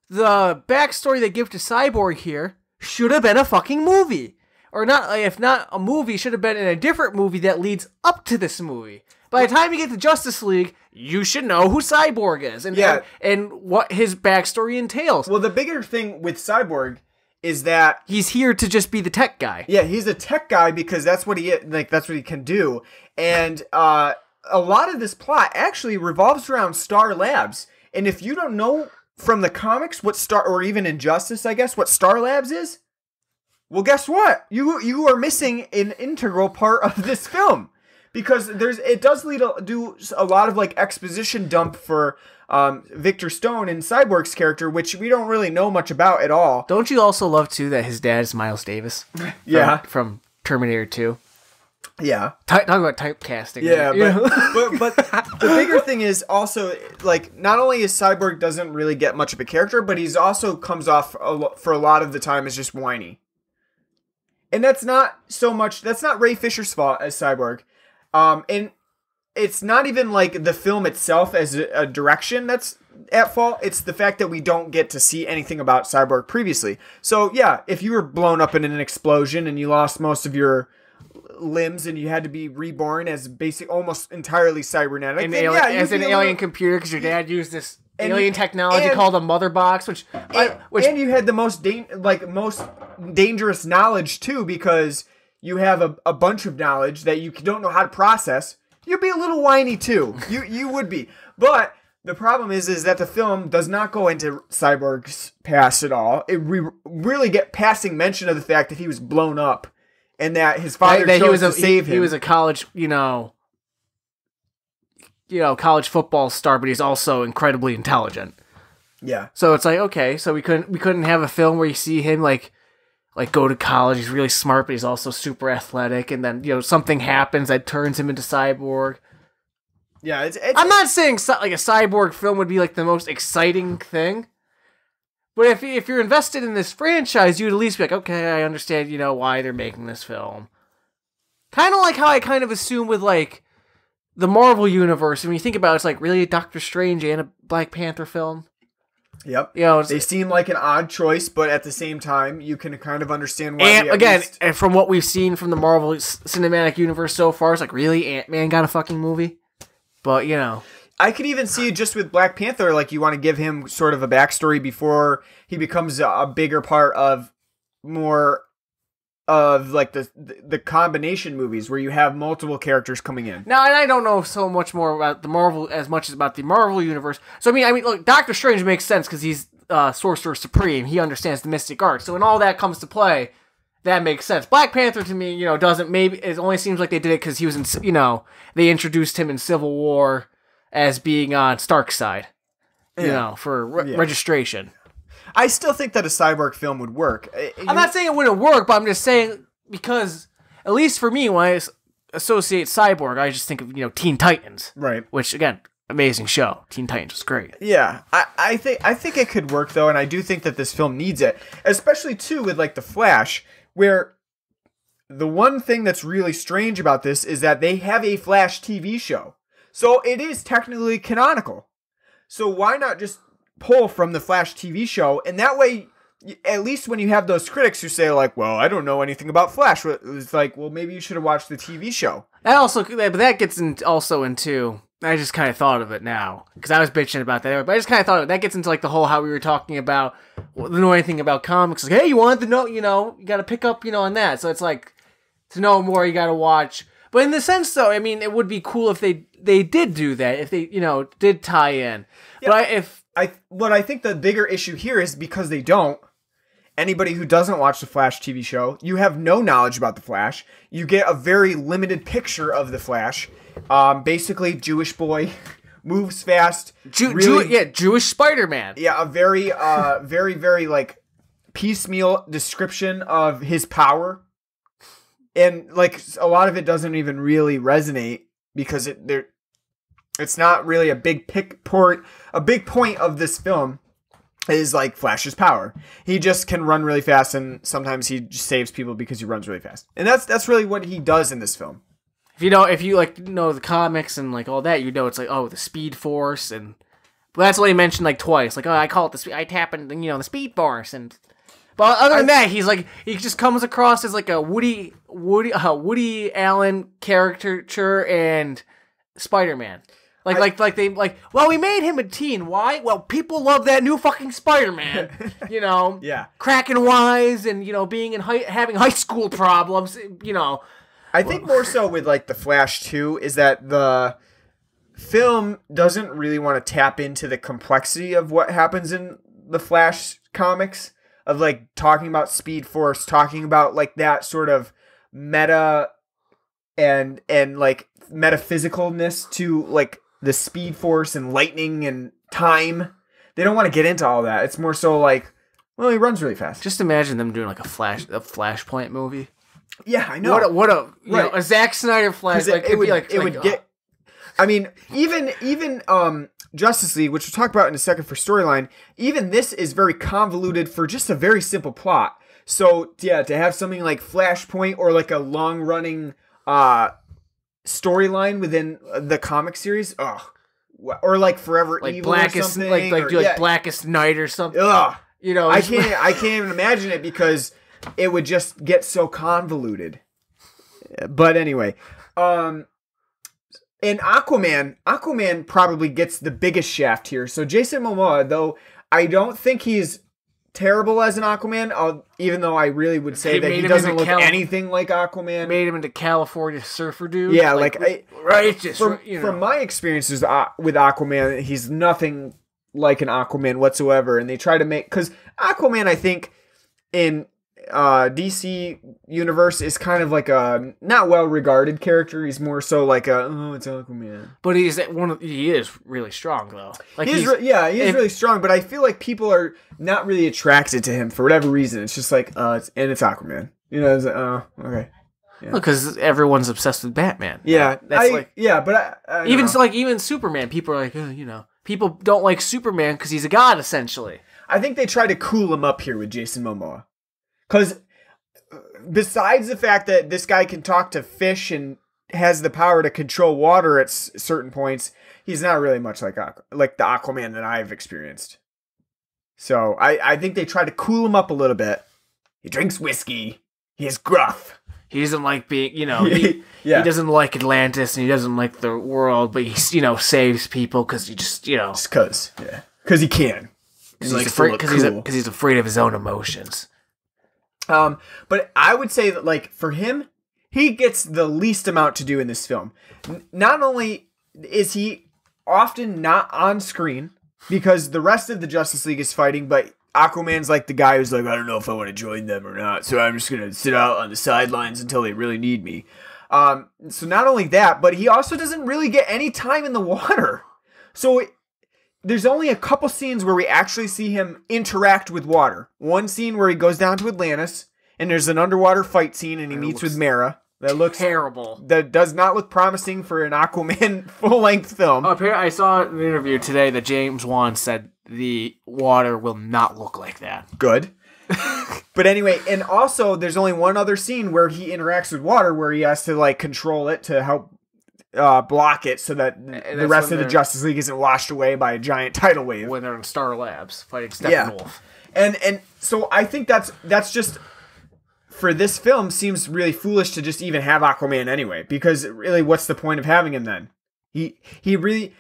the backstory they give to Cyborg here should have been a fucking movie. Or not, if not a movie, should have been in a different movie that leads up to this movie. By the time you get to Justice League, you should know who Cyborg is and what his backstory entails. Well, the bigger thing with Cyborg is that he's here to just be the tech guy. Yeah, he's a tech guy because that's what he can do. And a lot of this plot actually revolves around Star Labs. And if you don't know from the comics or even Injustice, I guess, what Star Labs is, well, guess what? You are missing an integral part of this film, because it does do a lot of like exposition dump for Victor Stone and Cyborg's character, which we don't really know much about at all. Don't you also love too that his dad is Miles Davis? From Terminator 2. Yeah. Talk about typecasting. Yeah, but the bigger thing is also, like, not only is Cyborg doesn't really get much of a character, but he's also comes off for a lot of the time as just whiny. And that's not Ray Fisher's fault as Cyborg. And it's not even like the film itself as a direction that's at fault. It's the fact that we don't get to see anything about Cyborg previously. So yeah, if you were blown up in an explosion and you lost most of your limbs and you had to be reborn as almost entirely cybernetic, an alien computer, because your dad used this alien technology called a mother box, which you had the most dangerous knowledge too, because you have a bunch of knowledge that you don't know how to process. You'd be a little whiny too. You would be. But the problem is that the film does not go into Cyborg's past at all. We really get passing mention of the fact that he was blown up and that his father chose to save him. He was a college, college football star, but he's also incredibly intelligent. Yeah. So it's like, okay, so we couldn't have a film where you see him like go to college. He's really smart, but he's also super athletic, and then something happens that turns him into Cyborg. Yeah, I'm not saying like a Cyborg film would be like the most exciting thing, but if you're invested in this franchise, you'd at least be like, okay, I understand, why they're making this film. Kind of like how I kind of assume with like the Marvel universe, when you think about it, it's like really a Doctor Strange and a Black Panther film. Yep. They seem like an odd choice, but at the same time, you can kind of understand why. And from what we've seen from the Marvel cinematic universe so far, it's like, really, Ant-Man got a fucking movie? But, I could even see just with Black Panther, like you want to give him sort of a backstory before he becomes a bigger part of more of like the combination movies where you have multiple characters coming in. Now, and I don't know so much more about the Marvel as much as about the Marvel universe. So I mean, look, Doctor Strange makes sense because he's Sorcerer Supreme. He understands the mystic art. So when all that comes to play, that makes sense. Black Panther to me, doesn't. Maybe it only seems like they did it because he was in. They introduced him in Civil War as being on Stark's side. For registration. I still think that a Cyborg film would work. I'm not saying it wouldn't work, but I'm just saying because, at least for me, when I associate Cyborg, I just think of, Teen Titans. Right. Which, again, amazing show. Teen Titans was great. Yeah. I think it could work, though, and I do think that this film needs it. Especially, too, with, like, The Flash, where the one thing that's really strange about this is that they have a Flash TV show. So it is technically canonical. So why not just pull from the Flash TV show, and that way, at least when you have those critics who say like, well, I don't know anything about Flash, it's like, well, maybe you should have watched the TV show. That gets into, I just kind of thought of it now, because I was bitching about that, but I just kind of thought of it, that gets into like the whole how we were talking about, know anything about comics, like, hey, you want to know, you got to pick up, on that, so it's like, to know more, you got to watch. But in the sense, though, I mean, it would be cool if they they did do that, if they, did tie in. Yeah. But what I think the bigger issue here is because they don't. Anybody who doesn't watch the Flash TV show, you have no knowledge about the Flash. You get a very limited picture of the Flash. Basically, Jewish boy, moves fast. Jewish Spider-Man. Yeah, a very, very, very like piecemeal description of his power, and like a lot of it doesn't even really resonate because it's not really a big point. A big point of this film is like Flash's power. He just can run really fast, and sometimes he just saves people because he runs really fast. And that's really what he does in this film. If you know the comics and like all that, it's like, oh, the Speed Force, and but that's only mentioned like twice. Like, oh, I call it I tap in, the Speed Force, and but other than that, he just comes across as like a Woody Allen caricature and Spider-Man. We made him a teen. Why? Well, people love that new fucking Spider-Man. Yeah. Cracking wise and being having high school problems. I think more so with like the Flash 2 is that the film doesn't really want to tap into the complexity of what happens in the Flash comics, of like talking about Speed Force, talking about like that sort of meta and like metaphysicalness to like the Speed Force and lightning and time. They don't want to get into all that. It's more so like, well, he runs really fast. Just imagine them doing like a Flashpoint movie. Yeah, I know. What a Zack Snyder Flash. I mean, even Justice League, which we'll talk about in a second for storyline, even this is very convoluted for just a very simple plot. So yeah, to have something like Flashpoint or like a long running storyline within the comic series, or like Forever like Evil Blackest, or something, Blackest Night or something. I can't even imagine it because it would just get so convoluted. But anyway, and Aquaman probably gets the biggest shaft here. So Jason Momoa, though I don't think he's terrible as an Aquaman, even though I really would say that he doesn't look anything like Aquaman. Made him into California surfer dude. Yeah, from my experiences with Aquaman, he's nothing like an Aquaman whatsoever. And they try to because Aquaman, I think, in DC universe is kind of like a not well regarded character. He's more so like it's Aquaman. But he is really strong though. Like he's really strong. But I feel like people are not really attracted to him for whatever reason. It's just like it's Aquaman. It's like, okay. Yeah. Because everyone's obsessed with Batman. Yeah, but even Superman, people are like, people don't like Superman because he's a god essentially. I think they try to cool him up here with Jason Momoa. Because besides the fact that this guy can talk to fish and has the power to control water at certain points, he's not really much like the Aquaman that I've experienced. So I think they try to cool him up a little bit. He drinks whiskey. He is gruff. He doesn't like being, he doesn't like Atlantis and he doesn't like the world, but he, saves people because he just, Just because. Yeah. Because he can. Because he's afraid of his own emotions. But I would say that, like, for him, he gets the least amount to do in this film. Not only is he often not on screen, because the rest of the Justice League is fighting, but Aquaman's like the guy who's like, I don't know if I want to join them or not, so I'm just going to sit out on the sidelines until they really need me. So not only that, but he also doesn't really get any time in the water. So there's only a couple scenes where we actually see him interact with water. One scene where he goes down to Atlantis, and there's an underwater fight scene, and he meets with Mera. That looks terrible. That does not look promising for an Aquaman full-length film. I saw an interview today that James Wan said the water will not look like that. Good. But anyway, and also there's only one other scene where he interacts with water, where he has to like control it to help block it so that the rest of the Justice League isn't washed away by a giant tidal wave. When they're in Star Labs fighting Steppenwolf. And so I think that's just, for this film, seems really foolish to just even have Aquaman anyway, because really what's the point of having him then? He really,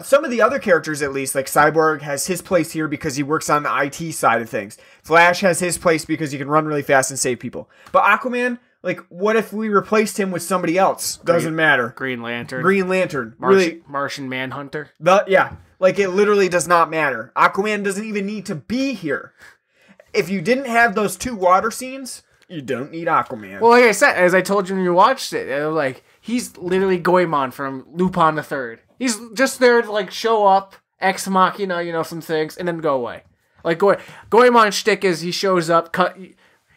some of the other characters at least, like Cyborg has his place here because he works on the IT side of things. Flash has his place because he can run really fast and save people. But Aquaman, Like, what if we replaced him with somebody else? Doesn't matter. Green Lantern. Green Lantern. Really? Martian Manhunter. Yeah. Like, it literally does not matter. Aquaman doesn't even need to be here. If you didn't have those 2 water scenes, you don't need Aquaman. Well, like I said, as I told you when you watched it, like, he's literally Goemon from Lupin the Third. He's just there to, like, show up, ex machina, some things, and then go away. Like, Goemon's shtick is he shows up,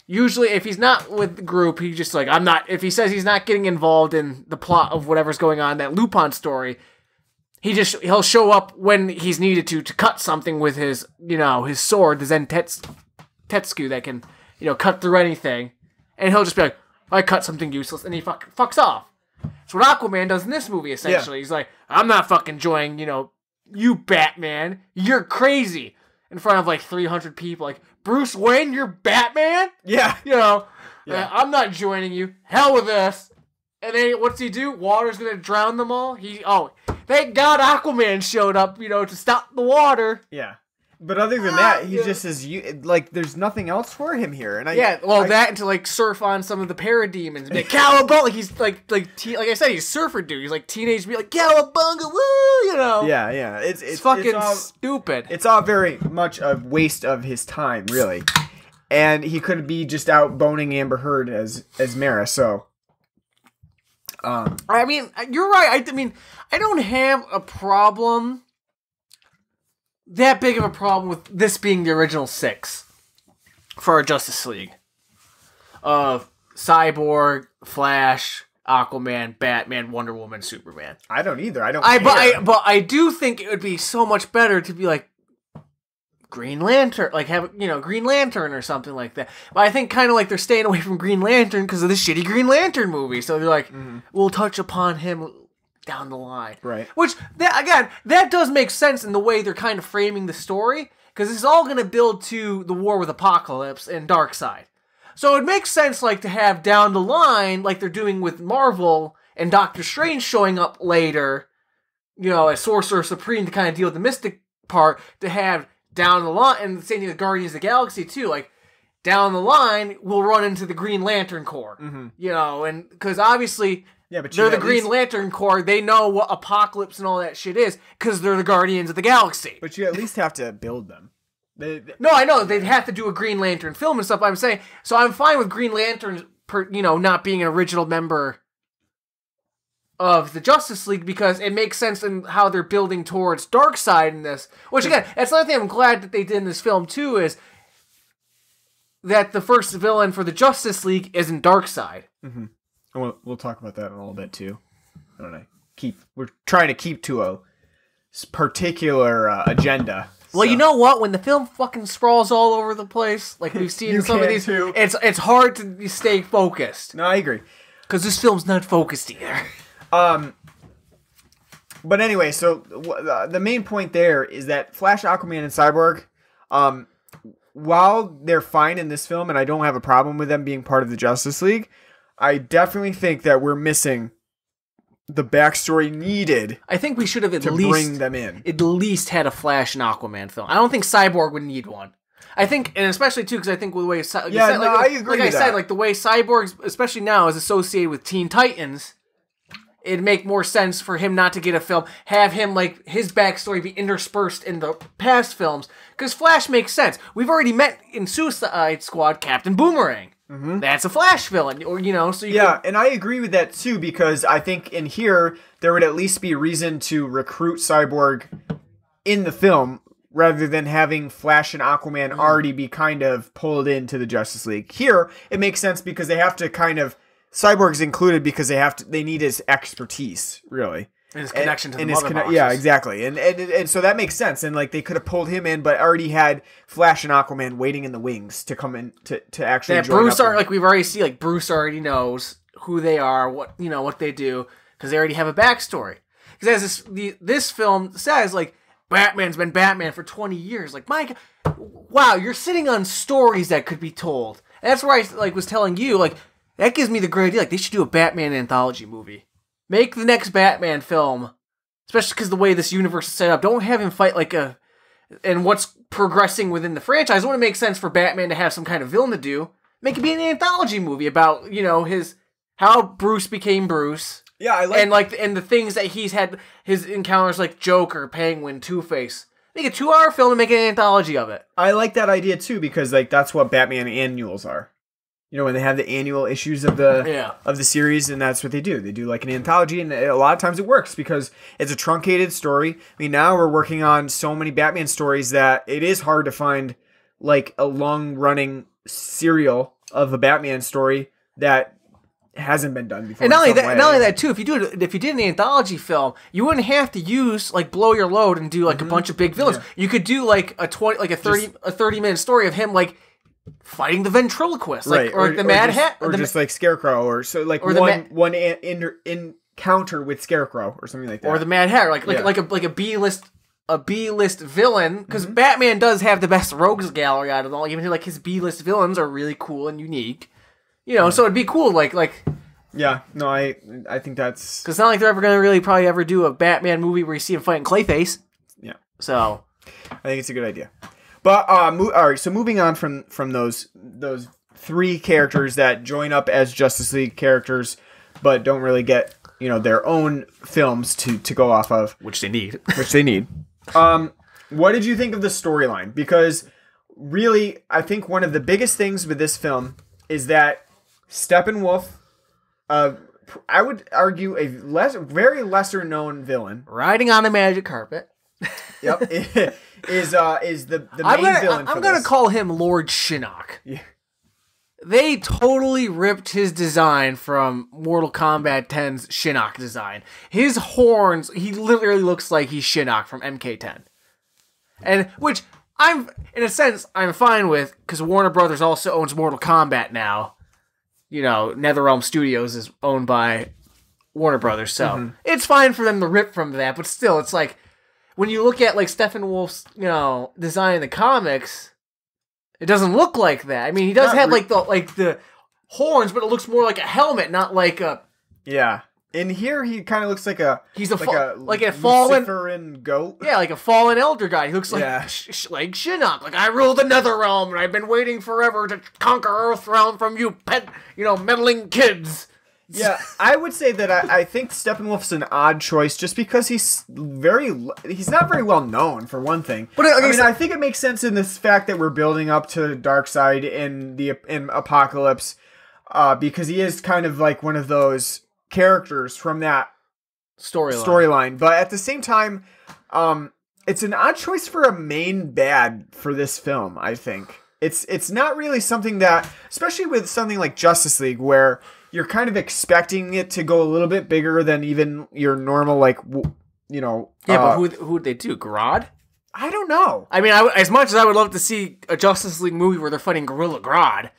usually, if he's not with the group, he just like, if he says he's not getting involved in the plot of whatever's going on, that Lupin story, he'll show up when he's needed to cut something with his, his sword, the Zen Tetsuku that can, cut through anything. And he'll just be like, I cut something useless, and he fucks off. That's what Aquaman does in this movie, essentially. Yeah. He's like, I'm not fucking enjoying, you Batman, you're crazy. In front of like 300 people, like, Bruce Wayne, you're Batman? Yeah. I'm not joining you. Hell with this. And then what's he do? Water's gonna drown them all? Thank God Aquaman showed up, to stop the water. Yeah. But other than that, he just says, there's nothing else for him here. And that and to like surf on some of the parademons. Like, Cowabunga! Like, he's like I said, he's surfer dude. He's like teenage, like, Cowabunga, woo! Yeah. It's fucking stupid. It's all very much a waste of his time, really. And he could be just out boning Amber Heard as Mara, so. I mean, you're right. I don't have a problem. That big of a problem with this being the original 6 for our Justice League of Cyborg, Flash, Aquaman, Batman, Wonder Woman, Superman. I don't either. I don't care. But I do think it would be so much better to be like Green Lantern, like have Green Lantern or something like that. But I think kind of like they're staying away from Green Lantern because of the shitty Green Lantern movie. So they're like, we'll touch upon him down the line. Right. Which, that does make sense in the way they're kind of framing the story, because it's all going to build to the war with Apocalypse and Darkseid. So it makes sense, like, to have down the line, like they're doing with Marvel and Doctor Strange showing up later, as Sorcerer Supreme to kind of deal with the mystic part, to have down the line, and the same thing with Guardians of the Galaxy, too, like, down the line, we'll run into the Green Lantern Corps, and, because obviously... Yeah, but they're the Green Lantern Corps. They know what Apocalypse and all that shit is because they're the Guardians of the Galaxy. But you at least have to build them. No, I know. They'd have to do a Green Lantern film and stuff. I'm saying, so I'm fine with Green Lantern, not being an original member of the Justice League because it makes sense in how they're building towards Darkseid in this. Which, again, that's another thing I'm glad that they did in this film, too, is that the first villain for the Justice League isn't Darkseid. Mm-hmm. We'll talk about that in a little bit too. I don't know. We're trying to keep to a particular agenda. Well, you know what? When the film fucking sprawls all over the place, like we've seen in some of these, it's hard to stay focused. No, I agree. Because this film's not focused either. But anyway, so the main point there is that Flash, Aquaman, and Cyborg, while they're fine in this film, and I don't have a problem with them being part of the Justice League, I definitely think that we're missing the backstory needed. I think we should have bring them in. At least had a Flash and Aquaman film. I don't think Cyborg would need one. I think, and especially too, because I think with the way I agree. Like I said, like the way Cyborg, especially now, is associated with Teen Titans, it'd make more sense for him not to get a film. Have him like his backstory be interspersed in the past films, because Flash makes sense. We've already met in Suicide Squad Captain Boomerang. Mm-hmm. That's a Flash villain, or so and I agree with that too, because I think in here there would at least be reason to recruit Cyborg in the film rather than having Flash and Aquaman already be kind of pulled into the Justice League. Here it makes sense because they have to kind of Cyborg's included because they need his expertise, really. And his connection to the mother boxes. Yeah, exactly. And so that makes sense. And like they could have pulled him in, but already had Flash and Aquaman waiting in the wings to come in to actually join Bruce up. Like we've already seen, like Bruce already knows who they are, what they do, because they already have a backstory. Because as this film says, like Batman's been Batman for 20 years. Like my God, wow, you're sitting on stories that could be told. And that's where I was telling you, like that gives me the great idea. Like they should do a Batman anthology movie. Make the next Batman film, especially because the way this universe is set up, don't have him fight and what's progressing within the franchise. It wouldn't make sense for Batman to have some kind of villain to do. make it be an anthology movie about, you know, how Bruce became Bruce. Yeah, I like and the things that he's had, his encounters like Joker, Penguin, Two-Face. Make a 2-hour film and make an anthology of it. I like that idea too, because like that's what Batman annuals are. You know, when they have the annual issues of the series, and that's what they do. They do like an anthology, and a lot of times it works because it's a truncated story. I mean, now we're working on so many Batman stories that it is hard to find like a long-running serial of a Batman story that hasn't been done before. And not only that too, if you did an anthology film, you wouldn't have to use like Blow Your Load and do like a bunch of big villains. Yeah. You could do like a 30-minute story of him like fighting the ventriloquist, like, or the Mad Hat, or just like Scarecrow, or so like one encounter with Scarecrow or something like that, or the Mad Hat, like a B-list villain, because Batman does have the best rogues gallery out of all. Even like his B-list villains are really cool and unique. You know, so it'd be cool, yeah, no, I think that's... Because it's not like they're ever going to really probably ever do a Batman movie where you see him fighting Clayface. Yeah. So... I think it's a good idea. But, all right, so moving on from those 3 characters that join up as Justice League characters, but don't really get, you know, their own films to go off of. Which they need. What did you think of the storyline? Because, really, I think one of the biggest things with this film is that Steppenwolf, I would argue a very lesser known villain, riding on a magic carpet. Yep, is the main villain. I'm gonna call him Lord Shinnok. Yeah, they totally ripped his design from Mortal Kombat 10's Shinnok design. His horns, he literally looks like he's Shinnok from MK10, and which I'm fine with because Warner Brothers also owns Mortal Kombat now. You know, NetherRealm Studios is owned by Warner Brothers, so it's fine for them to rip from that. But still, it's like when you look at like Steppenwolf's, you know, design in the comics, it doesn't look like that. I mean, he does have like the horns, but it looks more like a helmet, not like a In here, he kind of looks like a fallen Luciferian goat. Yeah, like a fallen elder guy. He looks like like Shinnok. Like, I rule the Netherrealm, and I've been waiting forever to conquer Earthrealm from you meddling kids. Yeah, I would say that I think Steppenwolf's an odd choice just because he's not very well known, for one thing. But I think it makes sense in this fact that we're building up to Darkseid in Apocalypse, because he is kind of like one of those characters from that storyline. But at the same time, it's an odd choice for a main bad for this film, I think. It's not really something that, especially with something like Justice League, where you're kind of expecting it to go a little bit bigger than even your normal, like, you know... Yeah, but who would they do? Grodd? I don't know. I mean, as much as I would love to see a Justice League movie where they're fighting Gorilla Grodd,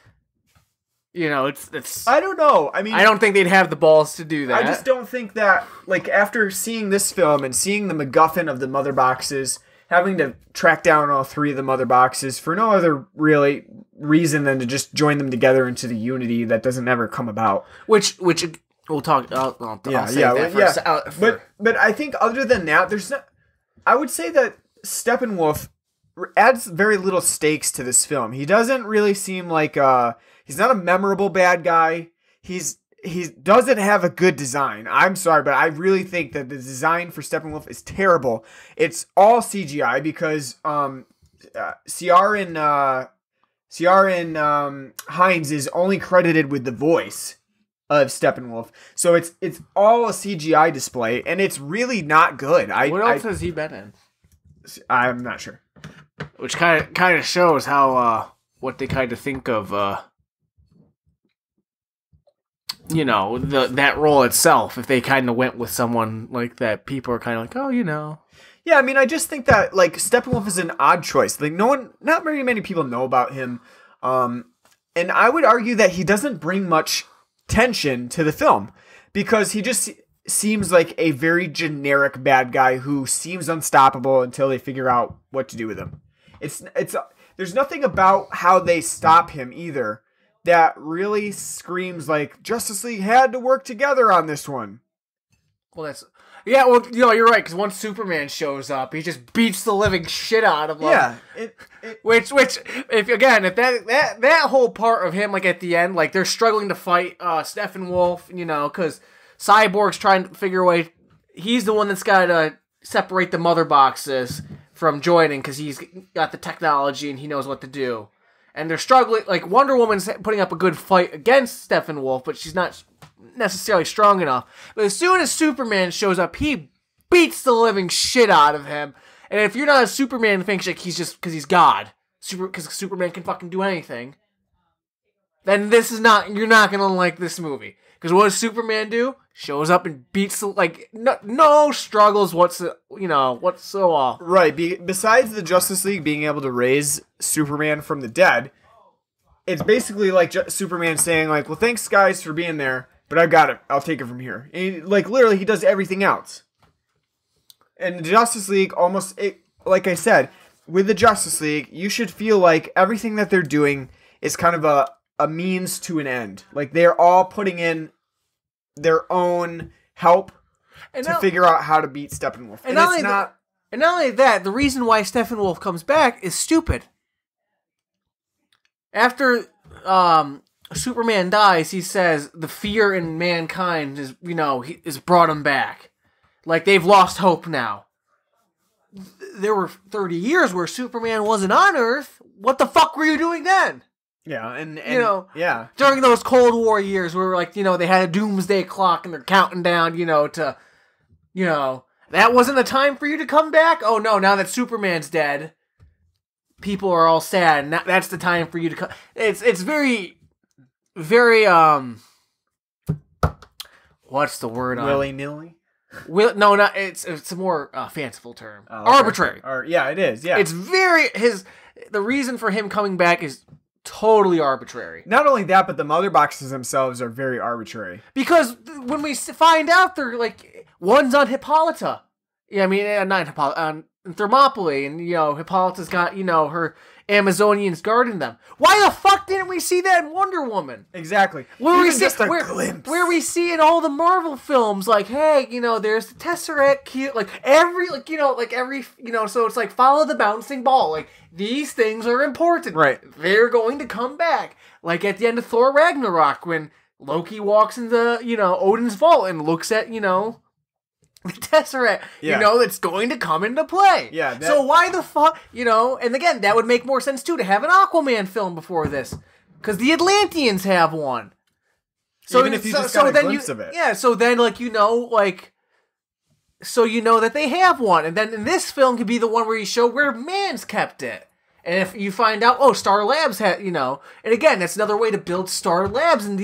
you know, it's... I don't know. I mean... I don't think they'd have the balls to do that. I just don't think that, like, after seeing this film and seeing the MacGuffin of the mother boxes, having to track down all 3 of the mother boxes for no other really reason than to just join them together into the unity that doesn't ever come about. Which we'll talk. I'll save that for. But I think other than that, there's not. I would say that Steppenwolf adds very little stakes to this film. He doesn't really seem like he's not a memorable bad guy. He doesn't have a good design. I'm sorry, but I really think that the design for Steppenwolf is terrible. It's all CGI because Ciaran Hinds is only credited with the voice of Steppenwolf. So it's all a CGI display, and it's really not good. What else has he been in? I'm not sure. Which kind of shows how what they kind of think of you know, that role itself. If they kind of went with someone like that, people are kind of like, oh, you know. Yeah, I mean, I just think that, like, Steppenwolf is an odd choice. Like, not very many people know about him. And I would argue that he doesn't bring much tension to the film because he just seems like a very generic bad guy who seems unstoppable until they figure out what to do with him. There's nothing about how they stop him either that really screams like Justice League had to work together on this one. Well, Yeah, well, you're right, because once Superman shows up, he just beats the living shit out of him. Yeah. Which, if that whole part of him, like, at the end, like, they're struggling to fight Steppenwolf, because Cyborg's trying to figure a way. He's the one that's got to separate the mother boxes from joining, because he's got the technology and he knows what to do. And they're struggling, like, Wonder Woman's putting up a good fight against Steppenwolf, but she's not necessarily strong enough. But as soon as Superman shows up, he beats the living shit out of him. And if you're not a Superman fan, like, he's just because he's God, because Superman can fucking do anything, then you're not gonna like this movie. Because what does Superman do? Shows up and beats, like, no struggles whatsoever. Right. Besides the Justice League being able to raise Superman from the dead, it's basically like Superman saying, like, well, thanks, guys, for being there, but I got it. I'll take it from here. And, like, literally, he does everything else. And the Justice League like I said, with the Justice League, you should feel like everything that they're doing is kind of a means to an end. Like, they're all putting in their own help to figure out how to beat Steppenwolf. And not only that, the reason why Steppenwolf comes back is stupid. After Superman dies, he says the fear in mankind is brought him back. Like, they've lost hope now. There were 30 years where Superman wasn't on Earth. What the fuck were you doing then? Yeah, and yeah, during those Cold War years where, like, they had a doomsday clock and they're counting down, to, that wasn't the time for you to come back? Oh no, now that Superman's dead, people are all sad, and that's the time for you to come. It's very, very, what's the word? Willy-nilly? No, not, it's a more fanciful term. Oh, okay. Arbitrary. Yeah, it is, yeah. It's the reason for him coming back is totally arbitrary. Not only that, but the mother boxes themselves are very arbitrary. Because when we find out, they're like, one's on Hippolyta. Yeah, I mean, not Hippolyta, on Thermopylae, and, Hippolyta's got, her Amazonians guarding them. Why the fuck didn't we see that in Wonder Woman? Exactly. Where we see in all the Marvel films, like, hey, there's the Tesseract, so it's like, follow the bouncing ball. Like, these things are important. Right. They're going to come back. Like at the end of Thor Ragnarok, when Loki walks into, Odin's vault and looks at, the Tesseract, that's going to come into play. Yeah. So why the fuck, and again, that would make more sense too, to have an Aquaman film before this. Because the Atlanteans have one. So even if you just got a glimpse of it. Yeah, so then, so that they have one. And then in this film could be the one where you show where man's kept it. And if you find out, Star Labs had, and again, that's another way to build Star Labs and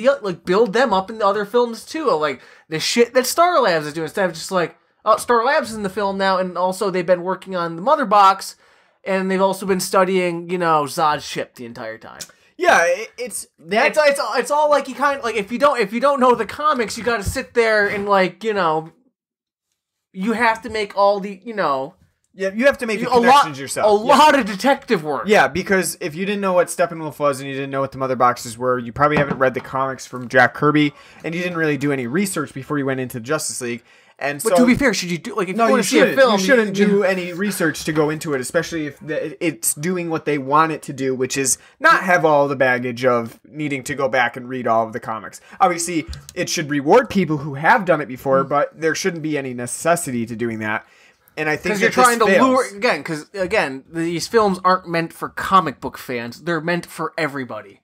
build them up in the other films too. Like the shit that Star Labs is doing, instead of just like, Star Labs is in the film now, and also they've been working on the Mother Box, and they've also been studying, Zod's ship the entire time. Yeah, it's all like, you kind of like, if you don't know the comics, you got to sit there and you have to make all the Yeah, you have to make the connections yourself. A lot of detective work. Yeah, because if you didn't know what Steppenwolf was and you didn't know what the mother boxes were, you probably haven't read the comics from Jack Kirby, and you didn't really do any research before you went into Justice League. But to be fair, should you do if you want to see a film? You shouldn't do any research to go into it, especially if it's doing what they want it to do, which is not have all the baggage of needing to go back and read all of the comics. Obviously, it should reward people who have done it before, but there shouldn't be any necessity to doing that. And I think because you're trying to lure because these films aren't meant for comic book fans; they're meant for everybody.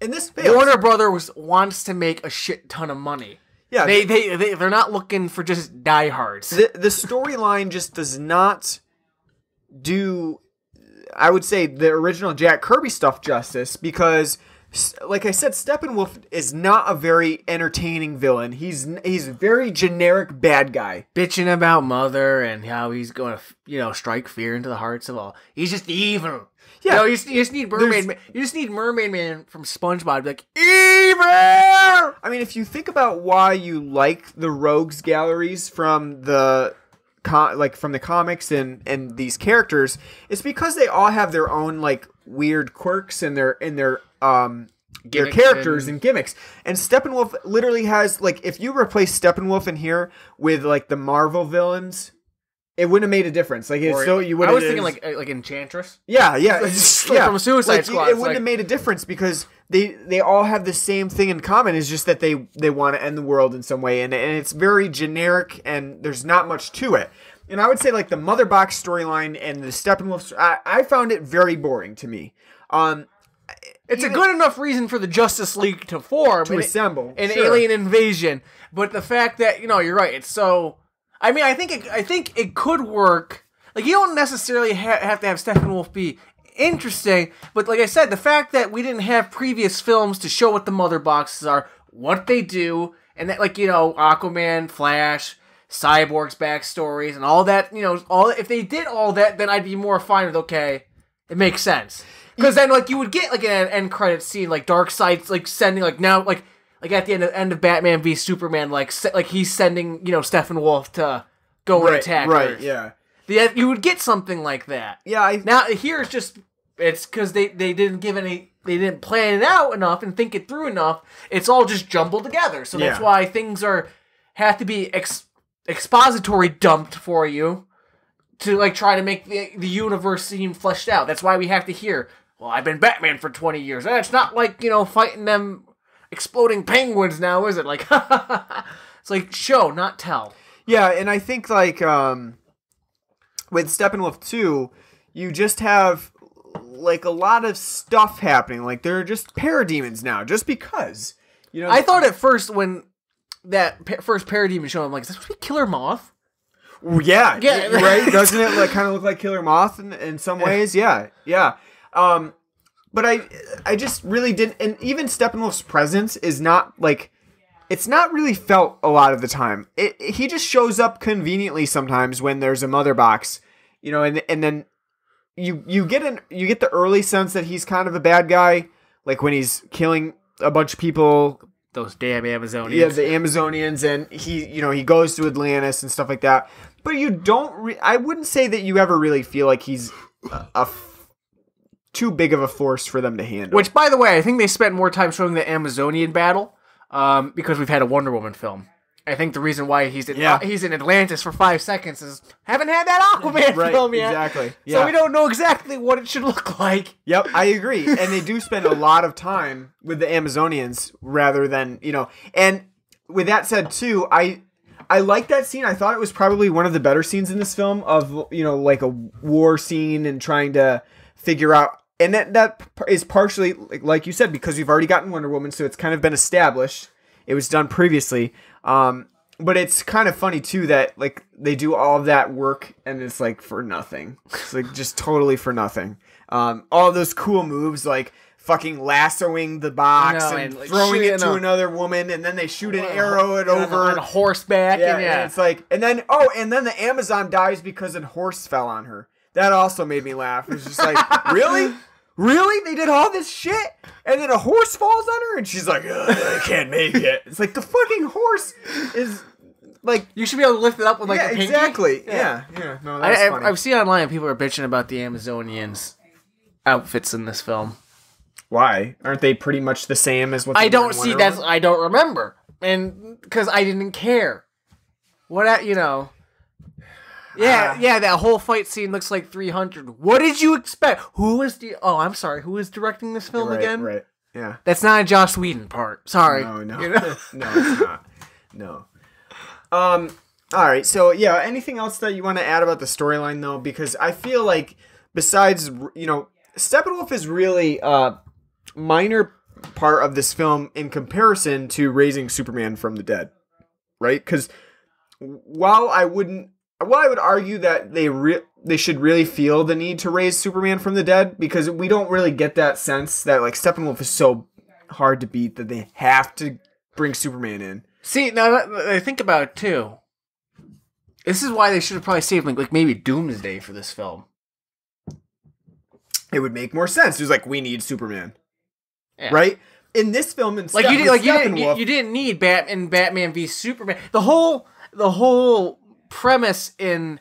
And this fails. Warner Brothers wants to make a shit ton of money. Yeah, they're not looking for just diehards. The storyline just does not do, I would say, the original Jack Kirby stuff justice, because, like I said, Steppenwolf is not a very entertaining villain. He's a very generic bad guy, bitching about Mother and how he's going to strike fear into the hearts of all. He's just evil. Yeah, you just need Mermaid Man. You just need Mermaid Man from SpongeBob to be like, evil! I mean, if you think about why you like the Rogues galleries from the comics and these characters, it's because they all have their own weird quirks and their their Gimmicks characters and- and gimmicks. And Steppenwolf literally has, like, if you replace Steppenwolf in here with, like, the Marvel villains, it wouldn't have made a difference. Like, it's so you would. I was thinking like Enchantress. Yeah, yeah, Like from Suicide like, Squad. It It's wouldn't like- have made a difference because they all have the same thing in common. It's just that they want to end the world in some way, and it's very generic, and there's not much to it. And I would say like the Mother Box storyline and the Steppenwolf, I found it very boring to me. It's a good enough reason for the Justice League to form, To assemble, an sure. alien invasion. But the fact that you're right, it's so. I mean, I think it could work. Like, you don't necessarily have to have Steppenwolf be interesting, but like I said, the fact that we didn't have previous films to show what the Mother Boxes are, what they do, and that, like, Aquaman, Flash, Cyborg's backstories, and all that, if they did all that, then I'd be more fine with, okay, it makes sense. Because then, like, you would get, like, an end credit scene, like, Darkseid's, like, sending, like, now, like at the end of Batman v Superman, like he's sending, Steppenwolf to go and attack Right, Earth. yeah. You would get something like that. Yeah, Now, here it's because they didn't they didn't plan it out enough and think it through enough. It's all just jumbled together. So that's Yeah. why things have to be expository dumped for you to, like, try to make the universe seem fleshed out. That's why we have to hear, well, I've been Batman for 20 years. And it's not like, fighting them exploding penguins now, is it? Like, it's like show, not tell. Yeah, and I think, like, with Steppenwolf 2, you just have, like, a lot of stuff happening. Like, they're just parademons now, just because. I thought at first when that first parademon showed, I'm like, is this supposed to be Killer Moth? Yeah, Yeah. right? Doesn't it, like, kind of look like Killer Moth in some ways? Yeah, yeah. But I just really didn't, and even Steppenwolf's presence is not, like, it's not really felt a lot of the time. He just shows up conveniently sometimes when there's a Mother Box, and then you get the early sense that he's kind of a bad guy, like when he's killing a bunch of people. Those damn Amazonians. Yeah, the Amazonians, and he goes to Atlantis and stuff like that. But you don't. I wouldn't say that you ever really feel like he's too big of a force for them to handle. Which, by the way, I think they spent more time showing the Amazonian battle because we've had a Wonder Woman film. I think the reason why he's in Atlantis for 5 seconds is haven't had that Aquaman film yet. Exactly. Yeah. So we don't know exactly what it should look like. Yep, I agree. And they do spend a lot of time with the Amazonians rather than, and with that said too, I like that scene. I thought it was probably one of the better scenes in this film of, like a war scene and trying to figure out, and that is partially, like you said, because we've already gotten Wonder Woman, so it's kind of been established. It was done previously. But it's kind of funny too that, like, they do all of that work and it's like for nothing. It's like just totally for nothing. All those cool moves, like fucking lassoing the box and like, throwing it to a- another woman, and then they shoot an arrow it on over. a horseback. Yeah, and and it's like, and then the Amazon dies because a horse fell on her. That also made me laugh. It was just like, really? Really? They did all this shit? And then a horse falls on her? And she's like, I can't make it. It's like, the fucking horse is, like... You should be able to lift it up with, like, yeah, a pinky. exactly. Yeah. No, that's funny. I've seen online people are bitching about the Amazonians' outfits in this film. Why? Aren't they pretty much the same as what they I were don't in see Wonder that's. Woman? I don't remember, and because I didn't care. What Yeah, that whole fight scene looks like 300. What did you expect? Who is directing this film Right, again? Right. Yeah. That's not a Joss Whedon part. Sorry. No. No, it's not. No. All right. So, yeah, anything else that you want to add about the storyline, though? Because I feel like besides, Steppenwolf is really a minor part of this film in comparison to raising Superman from the dead, right? Because while I would argue that they should really feel the need to raise Superman from the dead, because we don't really get that sense that, like, Steppenwolf is so hard to beat that they have to bring Superman in. See, now that I think about it too, this is why they should have probably saved like maybe Doomsday for this film. It would make more sense. It was like, we need Superman, Yeah. right? In this film, You didn't need Batman v Superman. The whole premise in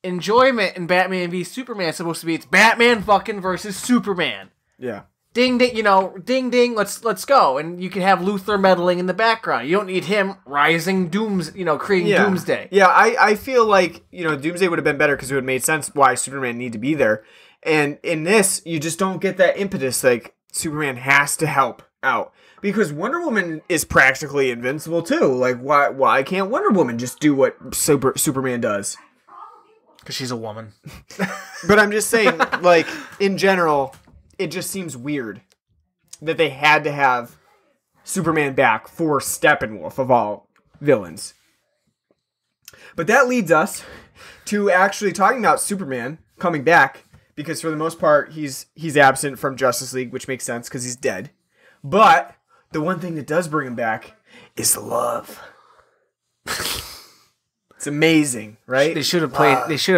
enjoyment in Batman v Superman is supposed to be it's Batman fucking versus Superman. Yeah. ding ding, ding ding, let's go, and you can have Luthor meddling in the background. You don't need him rising creating doomsday. Yeah, I feel like doomsday would have been better because it would have made sense why Superman need to be there. And in this, you just don't get that impetus. Like Superman has to help out because Wonder Woman is practically invincible too. Like why can't Wonder Woman just do what Superman does? Because she's a woman. But I'm just saying, like in general, it just seems weird that they had to have Superman back for Steppenwolf of all villains. But that leads us to actually talking about Superman coming back, because for the most part he's absent from Justice League, which makes sense because he's dead. But the one thing that does bring him back is love. It's amazing, right? They should have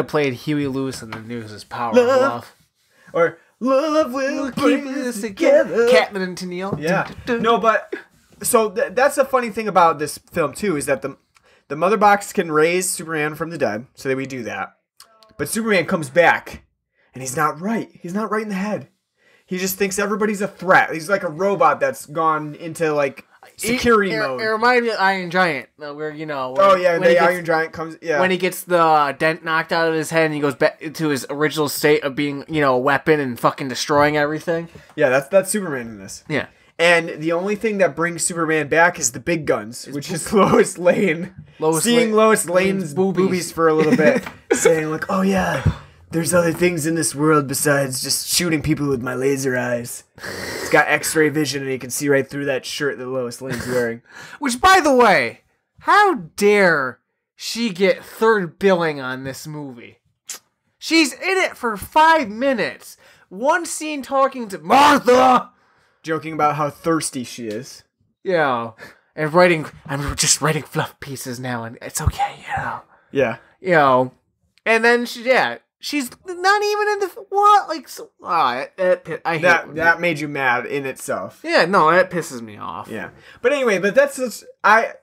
played Huey Lewis and the News' as Power of Love. Or love will bring us together. Catman and Tennille. Yeah. No, but so that's the funny thing about this film too, is that the Mother Box can raise Superman from the dead, so that we do that. But Superman comes back, and he's not right. He's not right in the head. He just thinks everybody's a threat. He's like a robot that's gone into like security mode. It reminded me of Iron Giant, where the Iron Giant comes. Yeah, when he gets the dent knocked out of his head and he goes back to his original state of being a weapon and fucking destroying everything. Yeah, that's Superman in this. Yeah. And the only thing that brings Superman back is the big guns, which is Lois Lane. Lois Lane's boobies for a little bit, saying like, "Oh yeah, there's other things in this world besides just shooting people with my laser eyes." It's got X-ray vision, and you can see right through that shirt that Lois Lane's wearing. Which, by the way, how dare she get third billing on this movie? She's in it for 5 minutes. One scene talking to Martha. Joking about how thirsty she is. Yeah. And I'm just writing fluff pieces now, and it's okay, Yeah. And then she's not even in the what? Like, that made you mad in itself. Yeah, no, that pisses me off. Yeah, but anyway, that's just, I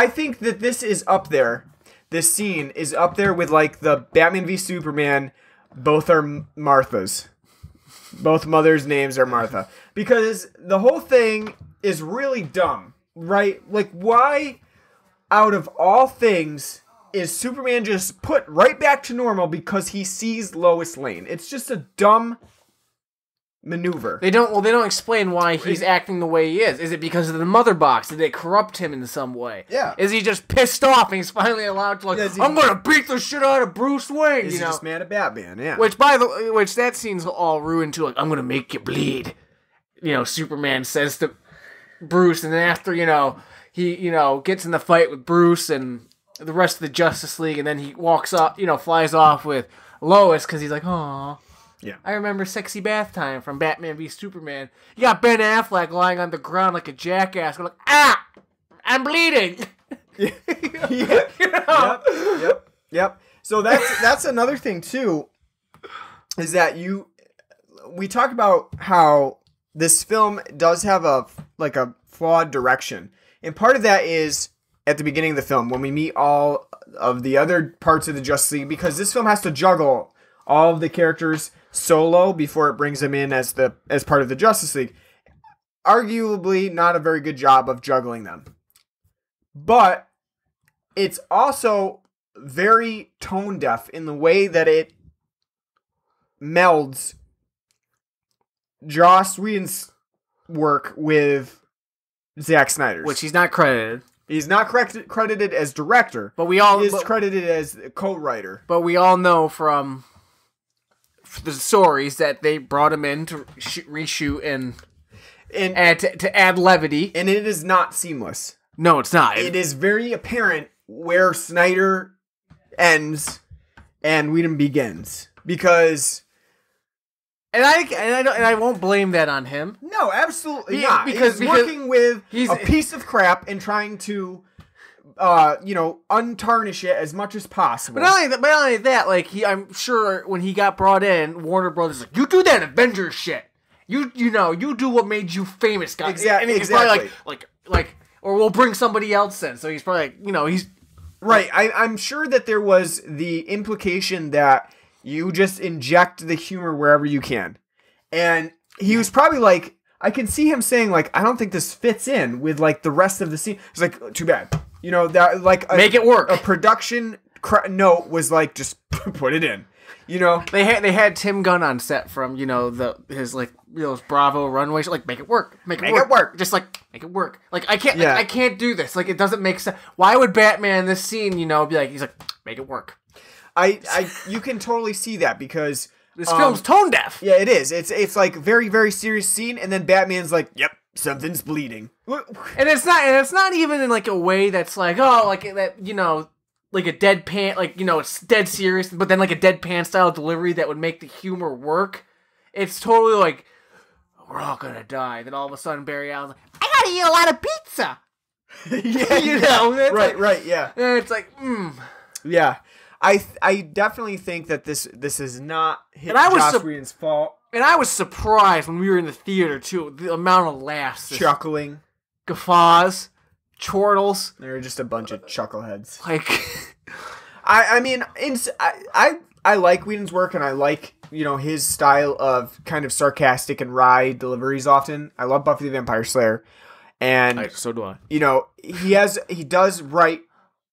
think that this is up there. This scene is up there with like the Batman v Superman. Both are Marthas. Both mothers' names are Martha, because the whole thing is really dumb, right? Like, why, out of all things, is Superman just put right back to normal because he sees Lois Lane? It's just a dumb maneuver. They don't explain why he's acting the way he is. Is it because of the Mother Box? Did they corrupt him in some way? Yeah. Is he just pissed off and he's finally allowed to I'm gonna beat the shit out of Bruce Wayne? Is he just mad at Batman? Yeah. Which that scene's all ruined too. Like, I'm gonna make you bleed. Superman says to Bruce, and then after he gets in the fight with Bruce and the rest of the Justice League, and then he walks up, flies off with Lois because he's like, "Aw, yeah, I remember sexy bath time from Batman v Superman." You got Ben Affleck lying on the ground like a jackass, going like, I'm bleeding. Yep. So that's another thing too, is that we talk about how this film does have a flawed direction, and part of that is at the beginning of the film when we meet all of the other parts of the Justice League, because this film has to juggle all of the characters solo before it brings them in as part of the Justice League. Arguably not a very good job of juggling them. But it's also very tone deaf in the way that it melds Joss Whedon's work with Zack Snyder's. Which he's not credited. He's not credited as director, but he is credited as co-writer. But we all know from the stories that they brought him in to reshoot and to add levity. And it is not seamless. No, it's not. It is very apparent where Snyder ends and Whedon begins, because. And I won't blame that on him. No, absolutely not. Because he's working with a piece of crap and trying to, untarnish it as much as possible. But not only that, like I'm sure when he got brought in, Warner Brothers like, you do that Avengers shit. You do what made you famous, guys. Exactly. And he's probably like, or we'll bring somebody else in. So he's probably like, he's right. I'm sure that there was the implication that you just inject the humor wherever you can. And he was probably like, I can see him saying like, I don't think this fits in with like the rest of the scene. It's like, too bad. You know, that like make it work. A production note was like, just put it in. You know, they had Tim Gunn on set from his Bravo runway show, like make it work, make it work, just like make it work. Like I can't do this. Like it doesn't make sense. Why would Batman in this scene, be like, he's like, make it work. You can totally see that because this film's tone deaf. Yeah, it is. It's like very very serious scene, and then Batman's like, yep, something's bleeding, and it's not even in like a way that's like, oh, like that, like a deadpan, like, it's dead serious, but then like a deadpan style delivery that would make the humor work. It's totally like, we're all gonna die. Then all of a sudden Barry Allen's like, I gotta eat a lot of pizza. Yeah, right, right, yeah. And it's like, Yeah. I definitely think that this is not Joss Whedon's fault. And I was surprised when we were in the theater too, the amount of laughs. Chuckling. Guffaws. Chortles. They're just a bunch of chuckleheads. Like, I mean, I like Whedon's work, and I like, his style of kind of sarcastic and wry deliveries often. I love Buffy the Vampire Slayer. And so do I. He does write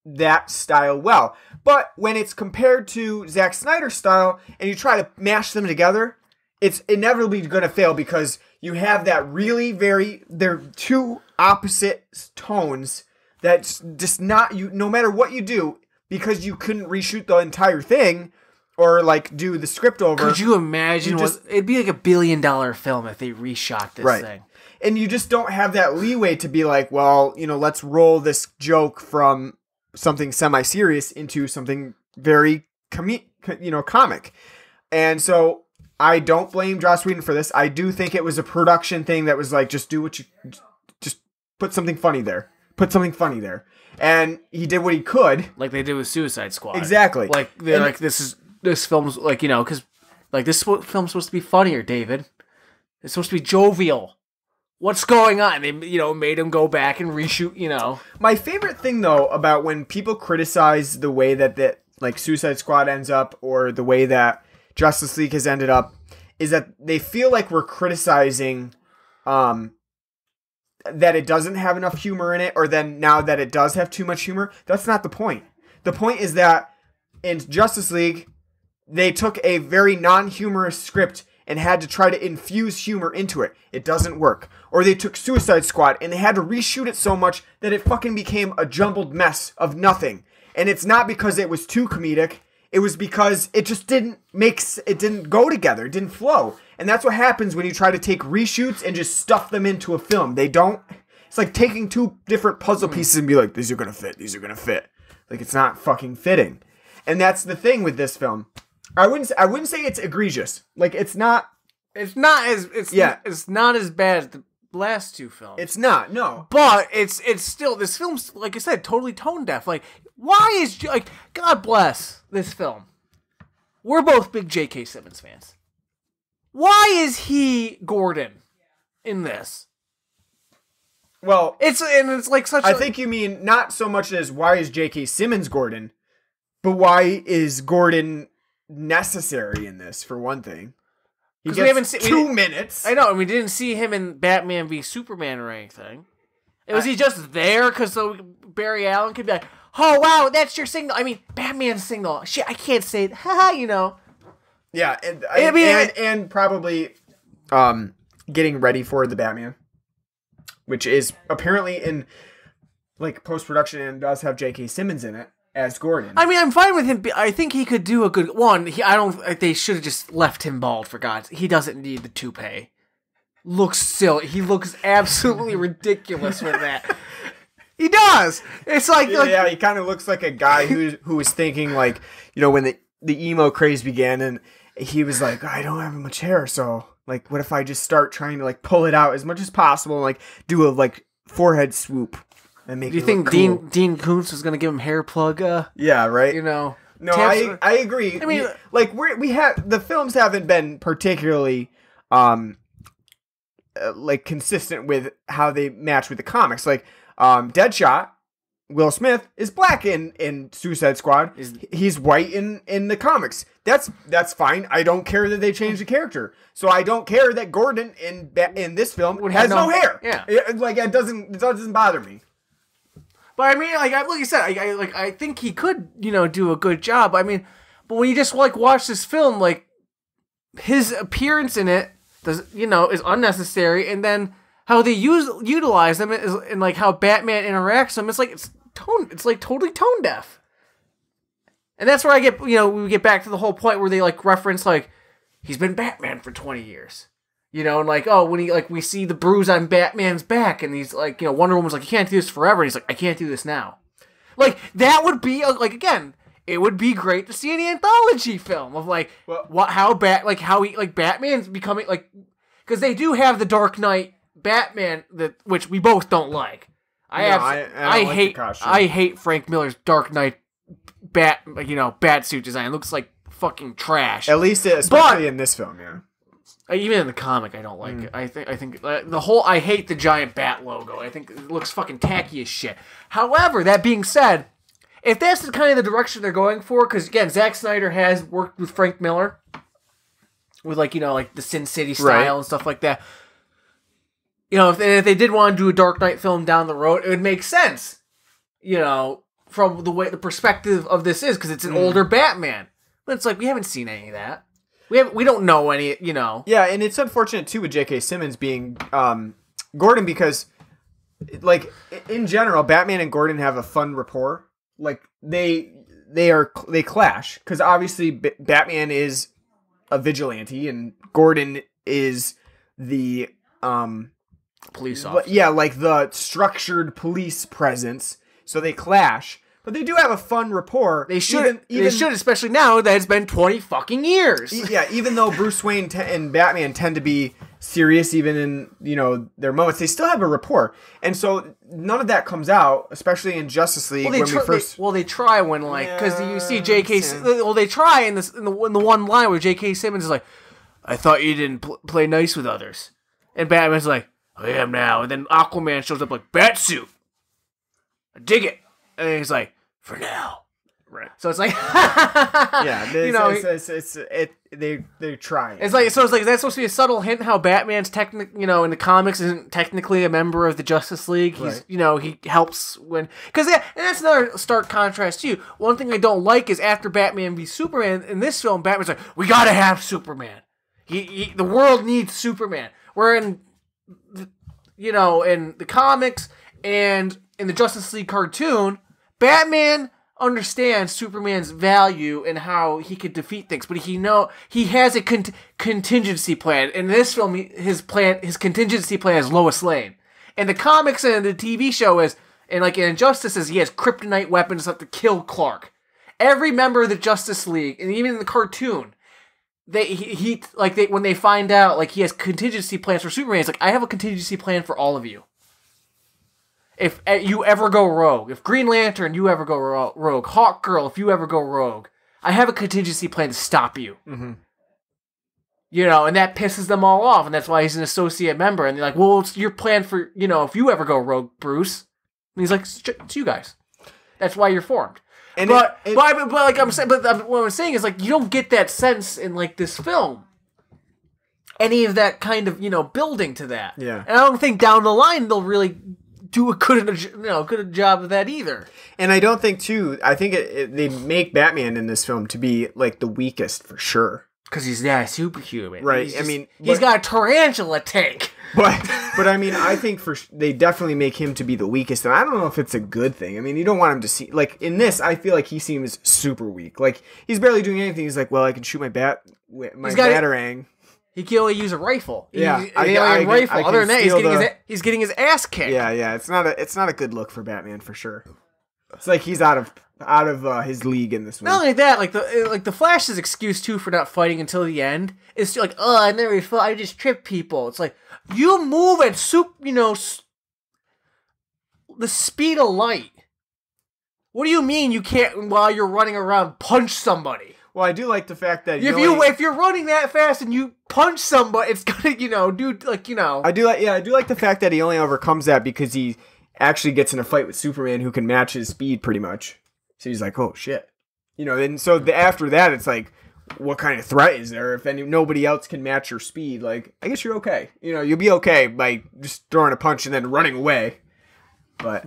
that style well. But when it's compared to Zack Snyder's style and you try to mash them together, it's inevitably going to fail because you have that really they're two opposite tones that's just not, no matter what you do, because you couldn't reshoot the entire thing or like do the script over. Could you imagine? It'd be like $1 billion film if they reshot this thing. And you just don't have that leeway to be like, well, let's roll this joke from something semi-serious into something very comic. And so I don't blame Joss Whedon for this. I do think it was a production thing that was like, just put something funny there. And he did what he could. Like they did with Suicide Squad. Exactly. Like they're like, this film's like, because like this film's supposed to be funnier, David. It's supposed to be jovial. What's going on? They, made him go back and reshoot, My favorite thing, though, about when people criticize the way that like, Suicide Squad ends up or the way that Justice League has ended up is that they feel like we're criticizing that it doesn't have enough humor in it, or then now that it does have too much humor. That's not the point. The point is that in Justice League, they took a very non-humorous script and had to try to infuse humor into it. It doesn't work. Or they took Suicide Squad and they had to reshoot it so much that it fucking became a jumbled mess of nothing. And it's not because it was too comedic. It was because it just didn't go together. It didn't flow. And that's what happens when you try to take reshoots and just stuff them into a film. It's like taking two different puzzle pieces and be like, these are going to fit. Like, it's not fucking fitting. And that's the thing with this film. I wouldn't say it's egregious. Like, it's not as bad as the last two films. It's not, no. But it's still, this film's, like I said, totally tone deaf. Like, why is, like, God bless this film. We're both big J.K. Simmons fans. Why is he Gordon in this? Well, it's like such I think you mean not so much as why is J.K. Simmons Gordon, but why is Gordon necessary in this, for one thing. He gets we haven't seen 2 minutes. I know, and we didn't see him in Batman v Superman or anything. Was he just there because so Barry Allen could be like, oh wow, that's your signal. I mean, Batman's signal. Shit, I can't say it. Haha, Yeah, and probably getting ready for the Batman, which is apparently in like post-production and does have J.K. Simmons in it as Gordon. I mean, I'm fine with him. I think he could do a good one. They should have just left him bald, for God's sake. He doesn't need the toupee. Looks silly. He looks absolutely ridiculous with that. He does. It's like yeah, he kind of looks like a guy who was thinking like, when the emo craze began and he was like, I don't have much hair, so like, what if I just start trying to like pull it out as much as possible and like do a like forehead swoop and make. Do you think cool. Dean Koontz was gonna give him hair plug? Yeah, right. No, I agree. I mean, we have the films haven't been particularly like consistent with how they match with the comics. Like Deadshot Will Smith is black in Suicide Squad. He's white in the comics. That's fine. I don't care that they changed the character. So I don't care that Gordon in this film has no hair. Yeah. Like it doesn't bother me. But I mean, like you said, I think he could, do a good job. I mean, but when you just watch this film, like his appearance in it is unnecessary, and then how they utilize them is, and like how Batman interacts with them, it's like totally tone deaf. And that's where I get, we get back to the whole point where they like reference like he's been Batman for 20 years. And like, oh, when he like we see the bruise on Batman's back, and he's like, Wonder Woman's like, you can't do this forever. And he's like, I can't do this now. Like that would be like, again, it would be great to see an anthology film of like how Batman's becoming like, because they do have the Dark Knight Batman which we both don't like. I hate Frank Miller's Dark Knight bat suit design. It looks like fucking trash. At least especially in this film, yeah. Even in the comic, I don't like it. I think the whole I hate the giant bat logo. I think it looks fucking tacky as shit. However, that being said, if that's the kind of the direction they're going for, because again, Zack Snyder has worked with Frank Miller with like the Sin City style and stuff like that. If they did want to do a Dark Knight film down the road, it would make sense. From the perspective of this is because it's an older Batman, but it's like we haven't seen any of that. We don't know any, Yeah, and it's unfortunate too with J.K. Simmons being Gordon because, like in general, Batman and Gordon have a fun rapport. Like they clash because obviously Batman is a vigilante and Gordon is the police officer. Yeah, like the structured police presence. So they clash. But they do have a fun rapport. They should, especially now that it's been 20 fucking years. Yeah, even though Bruce Wayne and Batman tend to be serious, even in their moments, they still have a rapport. And so none of that comes out, especially in Justice League they try when because you see J.K. Well, they try in the one line where J.K. Simmons is like, "I thought you didn't play nice with others," and Batman's like, "I am now," and then Aquaman shows up like, "Batsuit, I dig it." And he's like, for now. Right. So it's like, yeah, they're trying. It's like, that's supposed to be a subtle hint how Batman's in the comics isn't technically a member of the Justice League. He's, he helps when, and that's another stark contrast too. One thing I don't like is after Batman v Superman in this film, Batman's like, we gotta have Superman. The world needs Superman. Where in the comics and in the Justice League cartoon, Batman understands Superman's value and how he could defeat things, but he has a contingency plan. In this film, his contingency plan is Lois Lane. In the comics and the TV show in Injustice, he has kryptonite weapons that to kill Clark. Every member of the Justice League, and even in the cartoon, when they find out he has contingency plans for Superman, it's like, I have a contingency plan for all of you. If you ever go rogue, if Green Lantern, you ever go rogue, Hawkgirl, if you ever go rogue, I have a contingency plan to stop you. Mm-hmm. And that pisses them all off, and that's why he's an associate member. And they're like, well, it's your plan for, if you ever go rogue, Bruce. And he's like, it's you guys. That's why you're formed. And what I'm saying is, you don't get that sense in, this film. Any of that kind of, building to that. Yeah. And I don't think down the line they'll really do a good job of that either. And I don't think too. I think they make Batman in this film to be the weakest for sure. Because he's not superhuman, right? He's got a tarantula tank. But I mean, I think they definitely make him to be the weakest, and I don't know if it's a good thing. I mean, you don't want him to see in this. I feel like he seems super weak. He's barely doing anything. He's like, well, I can shoot my batarang. He can only use a rifle. Yeah, rifle. Other than that, he's getting his ass kicked. Yeah. It's not a good look for Batman for sure. It's like he's out of his league in this one. Not only that, the Flash's excuse too for not fighting until the end is I never fought. I just trip people. It's like you move at the speed of light. What do you mean you can't while you're running around punch somebody? Well, I do like the fact that if you're running that fast and you punch somebody, it's gonna I do like the fact that he only overcomes that because he actually gets in a fight with Superman, who can match his speed pretty much. So he's like, oh shit, and so after that, it's like, what kind of threat is there if nobody else can match your speed? Like, I guess you're okay. You'll be okay by just throwing a punch and then running away. But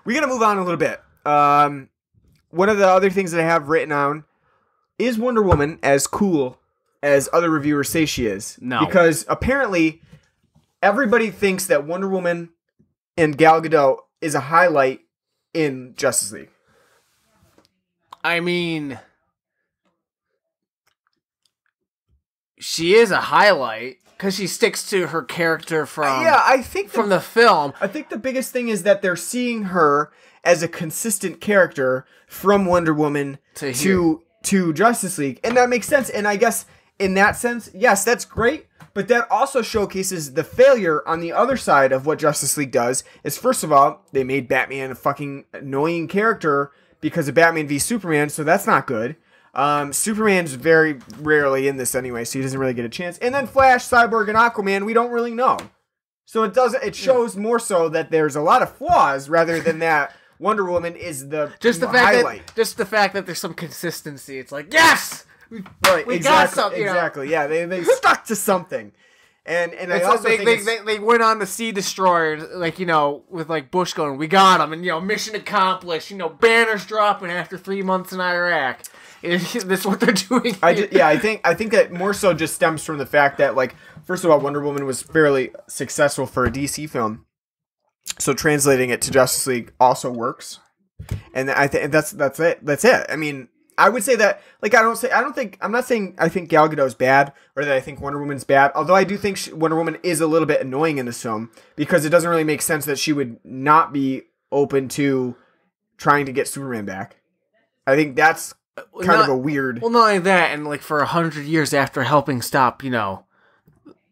we gotta move on a little bit. One of the other things that I have written on is Wonder Woman as cool as other reviewers say she is. No. Because apparently everybody thinks that Wonder Woman and Gal Gadot is a highlight in Justice League. I mean, she is a highlight because she sticks to her character from I think from the film. I think the biggest thing is that they're seeing her as a consistent character from Wonder Woman to Justice League. And that makes sense. And I guess in that sense, yes, that's great. But that also showcases the failure on the other side of what Justice League does. Is, first of all, they made Batman a fucking annoying character because of Batman v Superman, so that's not good. Superman's very rarely in this anyway, so he doesn't really get a chance. And then Flash, Cyborg, and Aquaman, we don't really know. So it shows more so that there's a lot of flaws rather than that Wonder Woman is the highlight. Just the fact that there's some consistency. It's like, yes! Right, we exactly, got something. Exactly, yeah, they stuck to something. And I also think they went on the Sea Destroyer, like, with like Bush going, we got him, and mission accomplished. Banners dropping after 3 months in Iraq. That's what they're doing. I think that more so just stems from the fact that, like, first of all, Wonder Woman was fairly successful for a DC film, so translating it to Justice League also works. And I think that's it. That's it. I mean, I would say that, like, I'm not saying I think Gal Gadot's bad or that I think Wonder Woman's bad. Although I do think Wonder Woman is a little bit annoying in this film because it doesn't really make sense that she would not be open to trying to get Superman back. I think that's kind of a weird. Well, not only that, and like for 100 years after helping stop,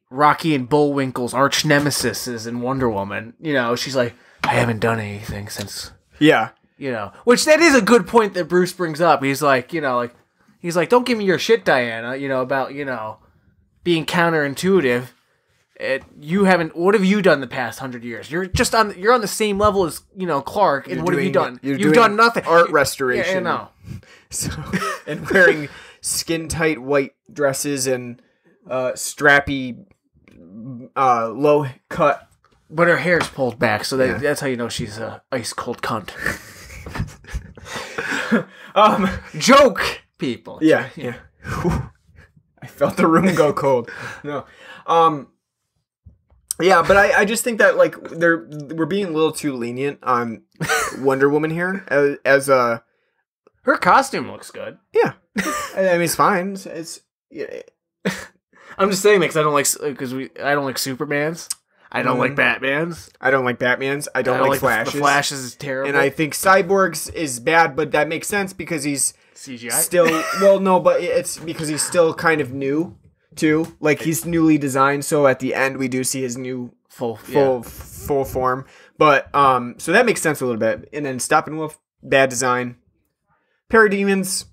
Rocky and Bullwinkle's arch nemesis is in Wonder Woman. She's like, I haven't done anything since. Yeah. Which that is a good point that Bruce brings up. He's like, don't give me your shit, Diana, about, being counterintuitive. You haven't, what have you done the past 100 years? You're on the same level as, Clark, and what have you done? You've done nothing. Art restoration. Yeah, So, and wearing skin-tight white dresses and strappy, low-cut. But her hair's pulled back, so that's how you know she's a ice-cold cunt. Joke, people. Yeah. I felt the room go cold. No. Yeah, but I just think that, like, we're being a little too lenient on Wonder Woman here as a. Her costume looks good. Yeah, I mean, it's fine. It's I'm just saying that because I don't like Supermans. I don't like Batmans. I don't like Batmans. I don't like Flashes. The Flashes is terrible. And I think Cyborg's is bad, but that makes sense because he's CGI. Still, well, no, but it's because he's still kind of new too. Like, he's newly designed, so at the end we do see his new full form. But so that makes sense a little bit. And then Steppenwolf, bad design. Parademons,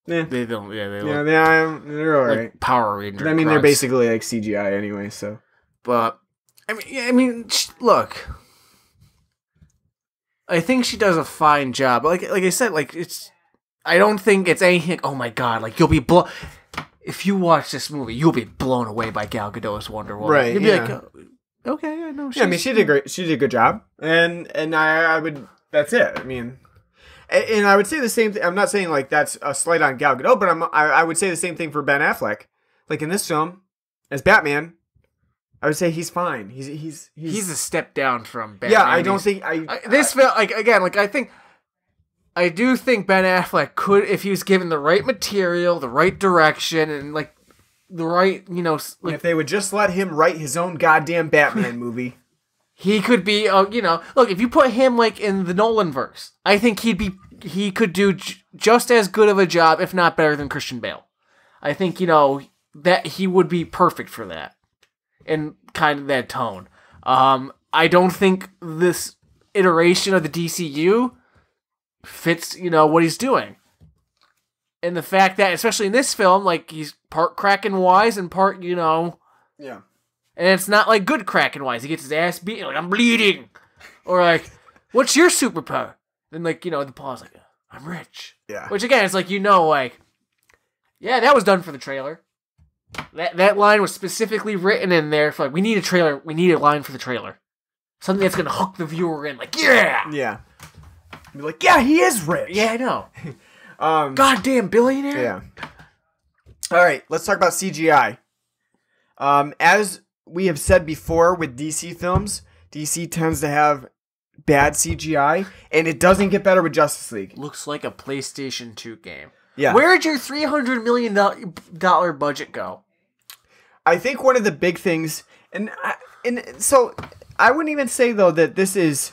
They don't. Yeah, they're all right. Like Power Rangers. I mean, they're basically like CGI anyway. So, but look, I think she does a fine job. Like I said, like I don't think it's anything. Oh my god! Like, you'll be if you watch this movie, you'll be blown away by Gal Gadot's Wonder Woman. Right? You'll be like, okay, I know. Yeah, I mean, she did great. She did a good job, and I would. That's it. I mean. And I would say the same thing. I'm not saying like that's a slight on Gal Gadot, but I would say the same thing for Ben Affleck. Like, in this film, as Batman, I would say he's fine. He's a step down from Batman. Yeah, I don't think this felt like, again, like, I do think Ben Affleck could, if he was given the right material, the right direction, and like the right, like, if they would just let him write his own goddamn Batman movie. He could be, look, if you put him, like, in the Nolanverse, I think he could do just as good of a job, if not better, than Christian Bale. I think, that he would be perfect for that. And kind of that tone. I don't think this iteration of the DCU fits, what he's doing. And the fact that, especially in this film, like, he's part Kraken wise and part, Yeah. And it's not like good Kraken wise. He gets his ass beat, like, I'm bleeding. Or like, what's your superpower? Then like, you know, the Paul's like, I'm rich. Yeah. Which again, it's like, you know, like, yeah, that was done for the trailer. That line was specifically written in there for like, we need a trailer, we need a line for the trailer. Something that's gonna hook the viewer in, like, yeah! Yeah. Be like, yeah, he is rich. Yeah, I know. Goddamn billionaire. Yeah. All right, let's talk about CGI. As we have said before with DC films, DC tends to have bad CGI, and it doesn't get better with Justice League. Looks like a PlayStation 2 game. Yeah. Where'd your $300 million budget go? I think one of the big things, and so I wouldn't even say though that this is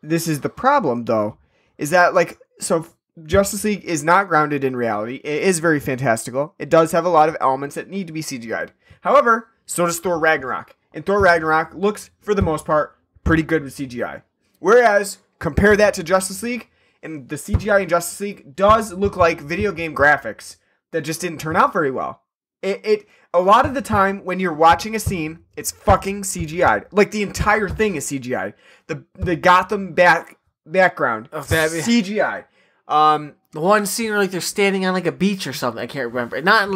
the problem though, is that like, so Justice League is not grounded in reality. It is very fantastical. It does have a lot of elements that need to be CGI'd. However, so does Thor Ragnarok. And Thor Ragnarok looks, for the most part, pretty good with CGI. Whereas, compare that to Justice League, and the CGI in Justice League does look like video game graphics that just didn't turn out very well. It a lot of the time when you're watching a scene, it's fucking CGI'd. Like the entire thing is CGI'd. The Gotham background, CGI. The one scene where like they're standing on like a beach or something, I can't remember. Not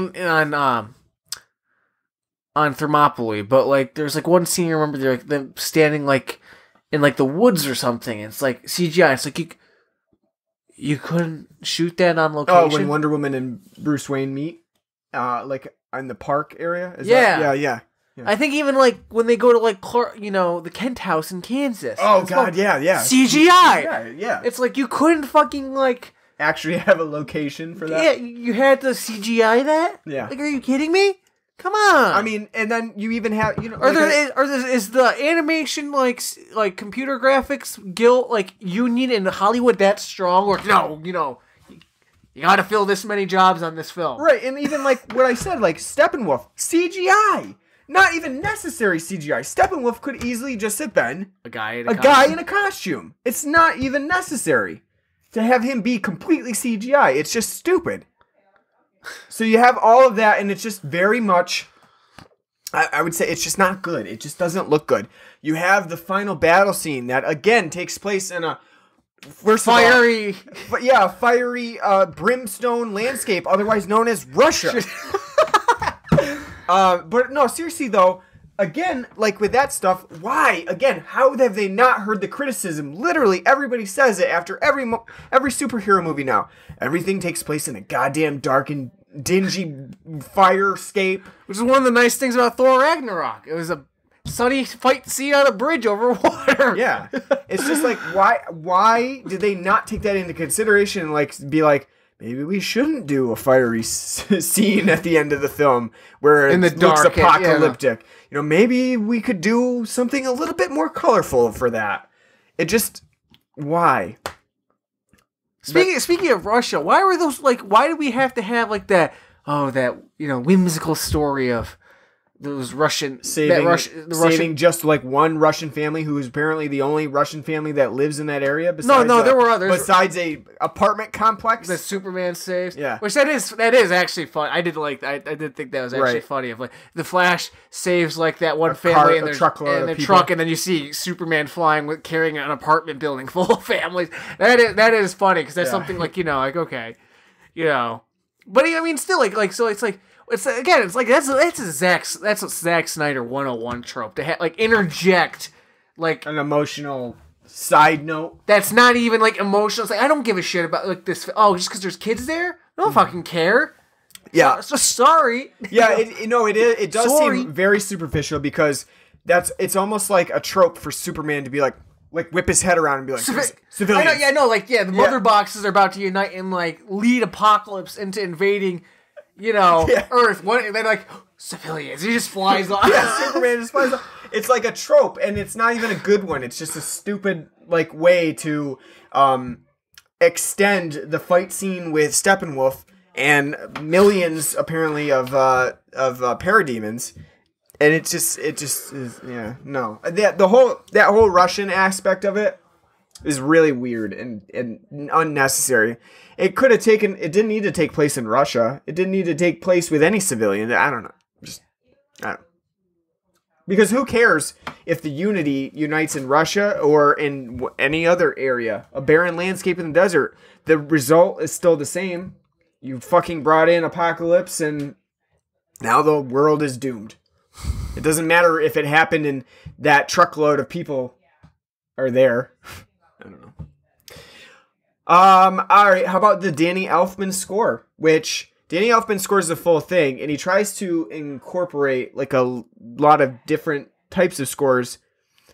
on Thermopylae, but like there's like one scene I remember they're like them standing like in like the woods or something. It's like CGI. It's like you couldn't shoot that on location. Oh, when Wonder Woman and Bruce Wayne meet, like in the park area. Yeah. I think even like when they go to like the Kent house in Kansas. Oh God, yeah. CGI. Yeah. It's like you couldn't fucking like actually have a location for that. Yeah, you had to CGI that. Yeah. Like, are you kidding me? Come on. I mean, and then you even have is the animation like computer graphics guild like union in Hollywood that strong, or no? You got to fill this many jobs on this film, right? And even like what I said, like Steppenwolf, CGI. Not even necessary CGI. Steppenwolf could easily just have been a guy in a costume. It's not even necessary to have him be completely CGI. It's just stupid. So you have all of that, and it's just very much, I would say it's just not good. It just doesn't look good. You have the final battle scene that, again, takes place in a fiery brimstone landscape, otherwise known as Russia. But no, seriously though, again, like with that stuff, why? Again, how have they not heard the criticism? Literally, everybody says it after every superhero movie now. Everything takes place in a goddamn dark and dingy firescape. Which is one of the nice things about Thor Ragnarok. It was a sunny fight scene on a bridge over water. Yeah. It's just like, why did they not take that into consideration and like be like, maybe we shouldn't do a fiery scene at the end of the film where it looks apocalyptic. Maybe we could do something a little bit more colorful for that. It just, why? Speaking of Russia, why did we have to have like that whimsical story of those Russian saving just like one Russian family who is apparently the only Russian family that lives in that area. Besides, there were others. Besides a apartment complex that Superman saves. Yeah, which that is actually fun. I did think that was actually funny. Of like the Flash saves like that one family in their truck, and then you see Superman flying carrying an apartment building full of families. That is funny because that's something like okay, but I mean still like so it's like. It's like that's a Zack Snyder 101 trope to like interject like an emotional side note that's not even like emotional. It's like I don't give a shit about like this. Oh, just because there's kids there, I don't fucking care. Yeah, so sorry. Yeah, it does seem very superficial because it's almost like a trope for Superman to be like whip his head around and be like civilians. I know. The mother boxes are about to unite and like lead Apocalypse into invading. Earth. What? They're like civilians. He just flies off. Yeah, Superman just flies off. It's like a trope, and it's not even a good one. It's just a stupid way to extend the fight scene with Steppenwolf and millions apparently of parademons, and it just is no. That whole Russian aspect of it is really weird and unnecessary. It didn't need to take place in Russia. It didn't need to take place with any civilian. I don't know. Because who cares if the Unity unites in Russia or in any other area? A barren landscape in the desert. The result is still the same. You fucking brought in Apocalypse and now the world is doomed. It doesn't matter if it happened and that truckload of people are there. I don't know. All right, how about the Danny Elfman score? Which Danny Elfman scores the full thing, and he tries to incorporate like a lot of different types of scores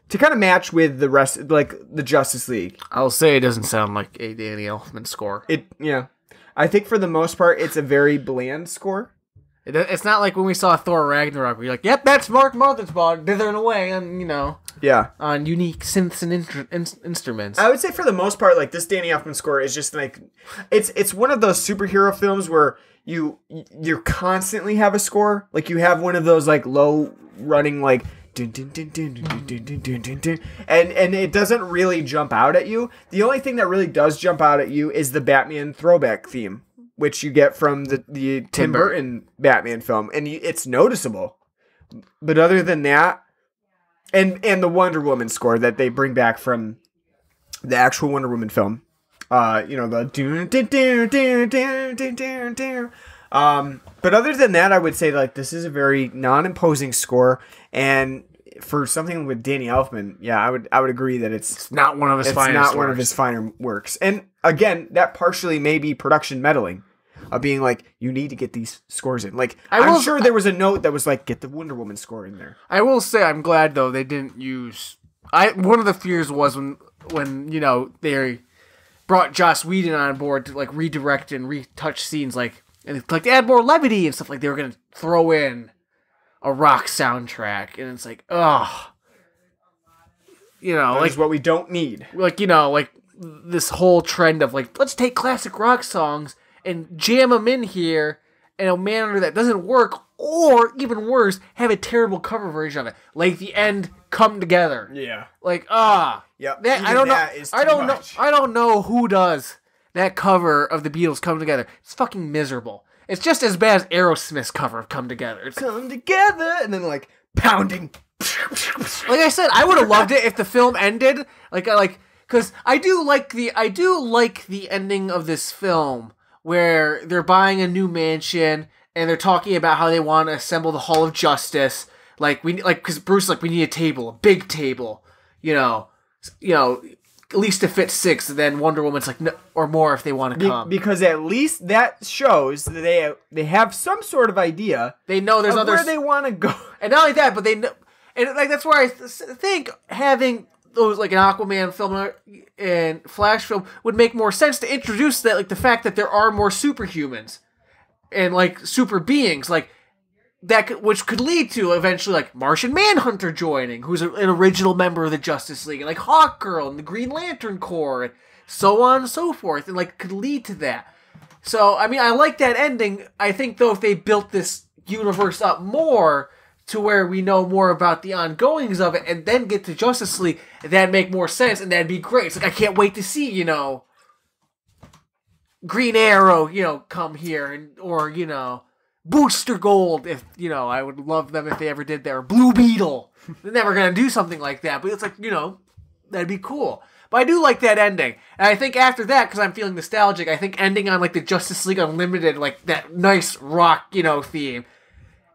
to kind of match with the rest, like the Justice League. I'll say it doesn't sound like a Danny Elfman score. Yeah. I think for the most part, it's a very bland score. It's not like when we saw Thor Ragnarok, where you're like, yep, that's Mark Mothersbaugh dithering away on, on unique synths and instruments. I would say for the most part, like this Danny Elfman score is just like, it's one of those superhero films where you constantly have a score. Like you have one of those like low running like dun, dun, dun, dun, dun, dun, dun, dun, dun, dun, and it doesn't really jump out at you. The only thing that really does jump out at you is the Batman throwback theme, which you get from the Tim Burton Batman film, and it's noticeable. But other than that, and the Wonder Woman score that they bring back from the actual Wonder Woman film, but other than that, I would say like this is a very non-imposing score, and for something with Danny Elfman, yeah, I would agree that it's not one of his finest not works. One of his finer works. And again, that partially may be production meddling. Of being like, you need to get these scores in. Like, I'm sure there was a note that was like, get the Wonder Woman score in there. I will say, I'm glad though they didn't use. One of the fears was when they brought Joss Whedon on board to like redirect and retouch scenes, like to add more levity and stuff. Like they were gonna throw in a rock soundtrack, and it's like, ugh, that is what we don't need. Like like this whole trend of like, let's take classic rock songs and jam them in here in a manner that doesn't work, or even worse, have a terrible cover version of it, like the end come together. Yeah. Like yeah. I don't know who does that cover of the Beatles Come Together. It's fucking miserable. It's just as bad as Aerosmith's cover of Come Together. It's come together and then like pounding. Like I said, I would have loved it if the film ended because I do like the ending of this film, where they're buying a new mansion and they're talking about how they want to assemble the Hall of Justice. Because Bruce is like, we need a table, a big table, at least to fit 6. And then Wonder Woman's like, no, or more if they want to come. Because at least that shows that they have some sort of idea. They know there's others where they want to go. And not only that, but they know, and like that's where I think having those like an Aquaman film and Flash film would make more sense to introduce that, like the fact that there are more superhumans and like super beings, like that, which could lead to eventually like Martian Manhunter joining, who's an original member of the Justice League, and like Hawkgirl and the Green Lantern Corps, and so on and so forth, and like could lead to that. So I mean, I like that ending. I think though, if they built this universe up more to where we know more about the ongoings of it, and then get to Justice League, that'd make more sense, and that'd be great. It's like, I can't wait to see, Green Arrow, come here, or, Booster Gold, if, I would love them if they ever did that, or Blue Beetle. They're never gonna do something like that, but it's like, that'd be cool. But I do like that ending. And I think after that, because I'm feeling nostalgic, I think ending on, like, the Justice League Unlimited, like, that nice rock, theme,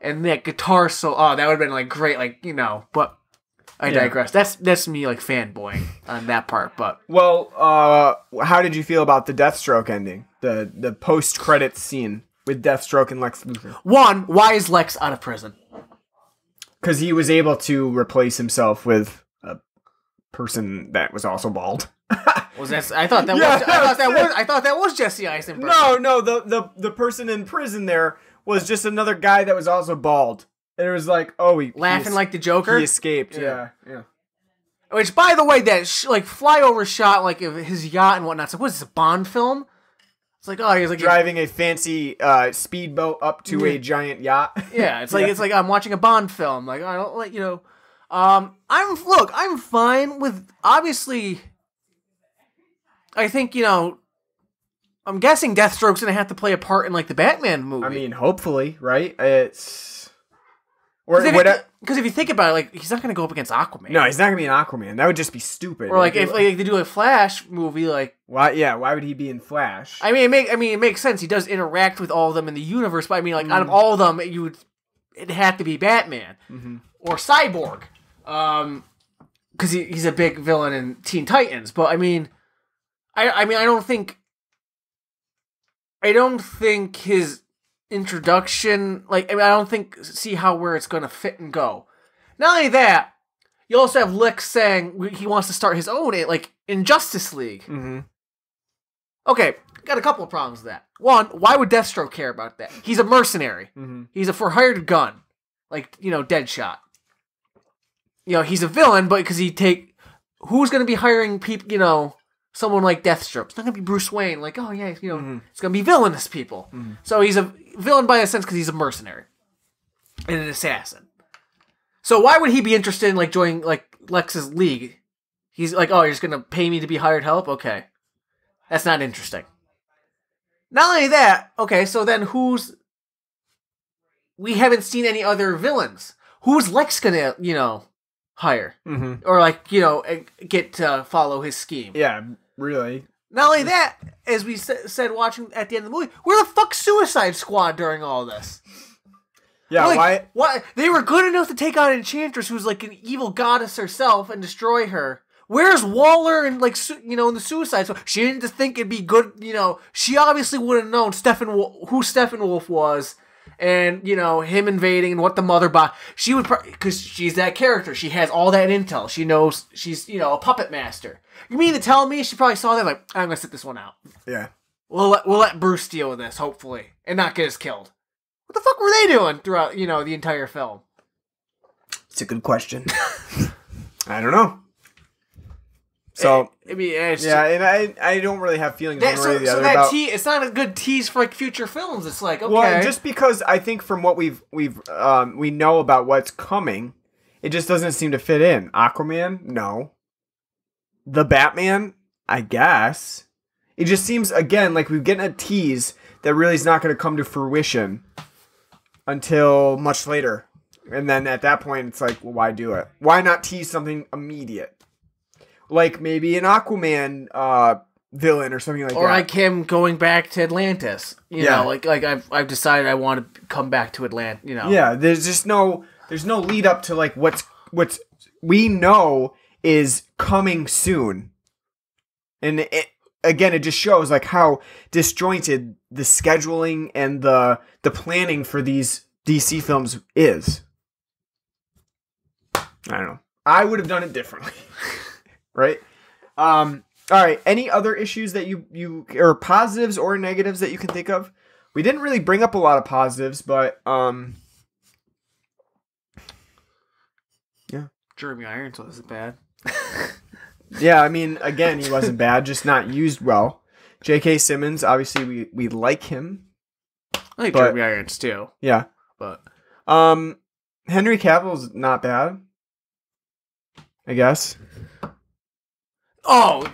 and that guitar solo, that would have been like great, like, but I digress. That's me like fanboying on that part, but well, how did you feel about the Deathstroke ending? The post credits scene with Deathstroke and Lex Luthor. One, why is Lex out of prison? Because he was able to replace himself with a person that was also bald. Was that? I thought that was Jesse Eisenberg. No, the person in prison there was just another guy that was also bald. And it was like, he laughing like the Joker. He escaped. Yeah. Which, by the way, that flyover shot like of his yacht and whatnot. So, what is this, a Bond film? It's like, he's like driving a fancy speedboat up to a giant yacht. Yeah, it's like I'm watching a Bond film. Like, I don't like I'm fine with, obviously. I think I'm guessing Deathstroke's gonna have to play a part in like the Batman movie. I mean, hopefully, right? Or whatever. Because if you think about it, like, he's not going to go up against Aquaman. No, he's not gonna be an Aquaman. That would just be stupid. Or like if like, they do a Flash movie, like why? Yeah, why would he be in Flash? I mean, it makes sense. He does interact with all of them in the universe, but I mean, like out of all of them, it'd have to be Batman or Cyborg, because he's a big villain in Teen Titans. But I mean, I don't think his introduction, like, I mean, I don't see where it's going to fit and go. Not only that, you also have Lex saying he wants to start his own, like, in Justice League. Mm-hmm. Okay, got a couple of problems with that. One, why would Deathstroke care about that? He's a mercenary. Mm-hmm. He's a for-hired gun. Like, Deadshot. He's a villain, but because who's going to be hiring people, someone like Deathstroke? It's not going to be Bruce Wayne. Like, oh yeah, it's going to be villainous people. Mm-hmm. So he's a villain by a sense because he's a mercenary and an assassin. So why would he be interested in like joining like Lex's league? He's like, oh, you're just going to pay me to be hired help? Okay, that's not interesting. Not only that, okay, so then we haven't seen any other villains. Who's Lex going to, hire? Mm-hmm. Or like, get to follow his scheme? Yeah, really. Not only that, as we said watching at the end of the movie, where the fuck's Suicide Squad during all this? Yeah, like, why? They were good enough to take out Enchantress, who's like an evil goddess herself, and destroy her. Where's Waller and like in the Suicide Squad? She didn't just think it'd be good. She obviously would have known who Steppenwolf was, and him invading and what the mother bought. She would because she's that character. She has all that intel. She knows she's a puppet master. You mean to tell me she probably saw that like, I'm gonna sit this one out. Yeah, we'll let Bruce deal with this hopefully and not get us killed. What the fuck were they doing throughout the entire film? It's a good question. I don't know. So I mean, and I don't really have feelings one way or the other about. It's not a good tease for like future films. It's like, okay, well, just because I think from what we know about what's coming, it just doesn't seem to fit in. Aquaman, no. The Batman, I guess. It just seems again like we're getting a tease that really is not going to come to fruition until much later, and then at that point, it's like, well, why do it? Why not tease something immediate? Like maybe an Aquaman villain or something like that. Or like him going back to Atlantis. You know, like I've decided I want to come back to Atlantis, Yeah, there's just there's no lead up to like what's we know is coming soon. And it just shows like how disjointed the scheduling and the planning for these DC films is. I don't know. I would have done it differently. Right? All right. Any other issues that you or positives or negatives that you can think of? We didn't really bring up a lot of positives, but yeah. Jeremy Irons wasn't bad. Yeah, I mean, again, he wasn't bad, just not used well. J.K. Simmons, obviously, we like him. I like Jeremy Irons too. Yeah, but Henry Cavill's not bad, I guess. Oh,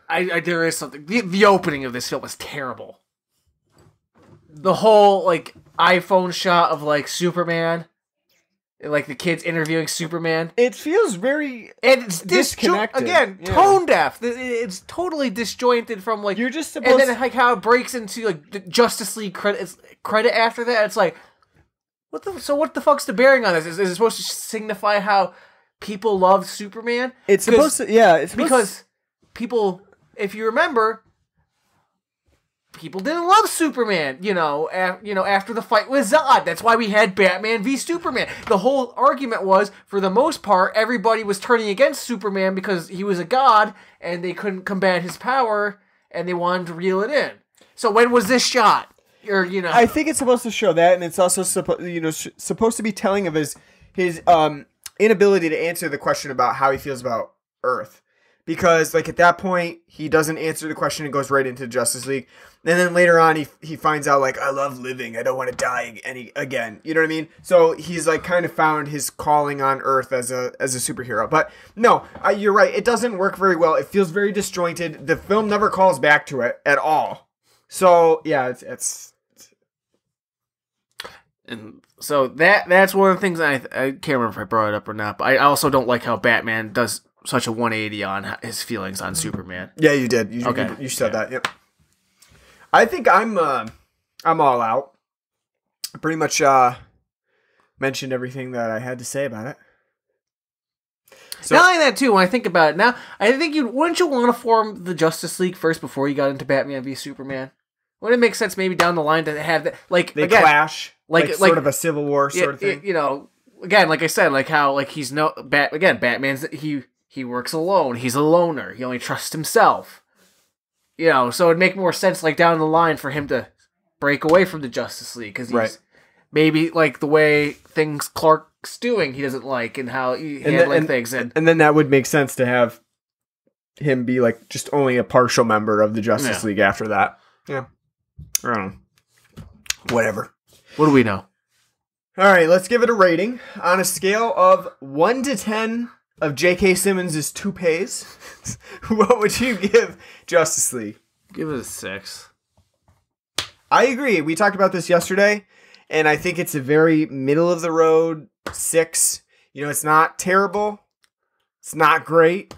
there is something. The opening of this film is terrible. The whole like iPhone shot of like Superman, like the kids interviewing Superman. It feels very it's disconnected. Again, tone deaf. It's totally disjointed from like you're just supposed. And then like how it breaks into like the Justice League credit after that. It's like what the fuck's the bearing on this? Is it supposed to signify how people love Superman? It's supposed to. Yeah, it's because people, if you remember, people didn't love Superman, after the fight with Zod. That's why we had Batman v Superman. The whole argument was, for the most part, everybody was turning against Superman because he was a god and they couldn't combat his power and they wanted to reel it in. So when was this shot? I think it's supposed to show that, and it's also supposed to be telling of his inability to answer the question about how he feels about Earth. Because, like, at that point, he doesn't answer the question and goes right into Justice League. And then later on, he finds out, like, I love living. I don't want to die again. You know what I mean? So he's, like, kind of found his calling on Earth as a superhero. But, no, you're right. It doesn't work very well. It feels very disjointed. The film never calls back to it at all. So, yeah, it's And so that's one of the things I can't remember if I brought it up or not, but I also don't like how Batman does such a 180 on his feelings on Superman. Yeah, you did. You said that. Yep. I think I'm all out. I pretty much mentioned everything that I had to say about it. So, not only that too, when I think about it now, I think wouldn't you want to form the Justice League first before you got into Batman v Superman? Wouldn't it make sense maybe down the line to have that, like, they again, clash, like sort of a civil war sort of thing. You know, again, like I said, like how like he's Batman's he works alone. He's a loner. He only trusts himself. You know, so it'd make more sense like down the line for him to break away from the Justice League because he's maybe like the way things Clark's doing he doesn't like and how he handling things and then that would make sense to have him be like just only a partial member of the Justice League after that. Yeah. I don't know. Whatever. What do we know? All right, let's give it a rating on a scale of 1 to 10 of J.K. Simmons' toupees. What would you give Justice League? Give it a 6. I agree. We talked about this yesterday, and I think it's a very middle of the road 6. You know, it's not terrible. It's not great.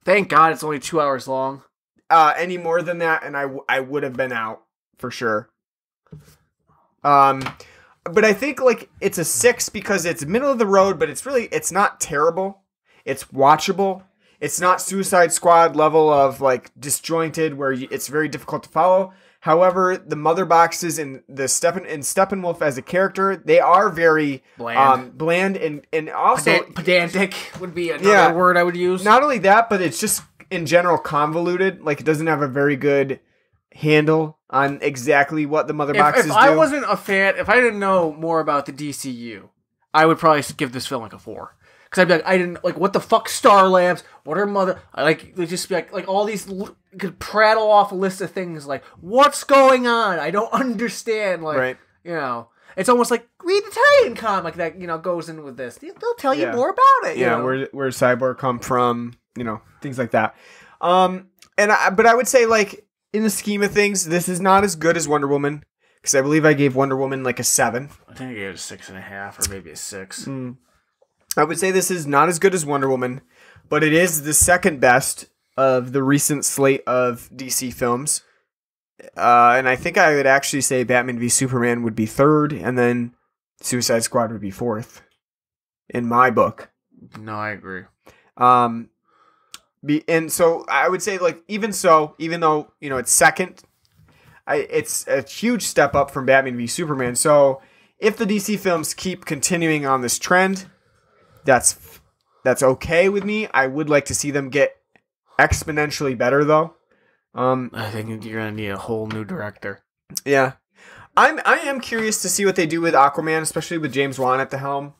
Thank God it's only 2 hours long. Any more than that, and I would have been out for sure. But I think like it's a 6 because it's middle of the road, but it's not terrible. It's watchable. It's not Suicide Squad level of like disjointed where it's very difficult to follow. However, the mother boxes and the Steppenwolf as a character, they are very bland and also pedantic would be another word I would use. Not only that, but it's just in general convoluted. Like it doesn't have a very good handle on exactly what the mother boxes do. If I wasn't a fan, if I didn't know more about the DCU, I would probably give this film like a 4. Because I'd be like, I didn't, like, what the fuck, Star Labs? What are mother... They'd just be like all these... could prattle off a list of things like, what's going on? I don't understand. Like, right. You know, it's almost like, read the Titan comic that, you know, goes in with this. They'll tell you more about it. You know? where Cyborg come from, you know, things like that. But I would say, like, in the scheme of things, this is not as good as Wonder Woman. Because I believe I gave Wonder Woman, like, a 7. I think I gave it a 6.5 or maybe a 6. I would say this is not as good as Wonder Woman, but it is the second best of the recent slate of DC films. And I think I would actually say Batman v Superman would be 3rd, and then Suicide Squad would be 4th, in my book. No, I agree. And so I would say, like, even though, you know, it's second, it's a huge step up from Batman v Superman. So if the DC films keep continuing on this trend, that's okay with me. I would like to see them get exponentially better, though. I think you're gonna need a whole new director. Yeah, I am curious to see what they do with Aquaman, especially with James Wan at the helm.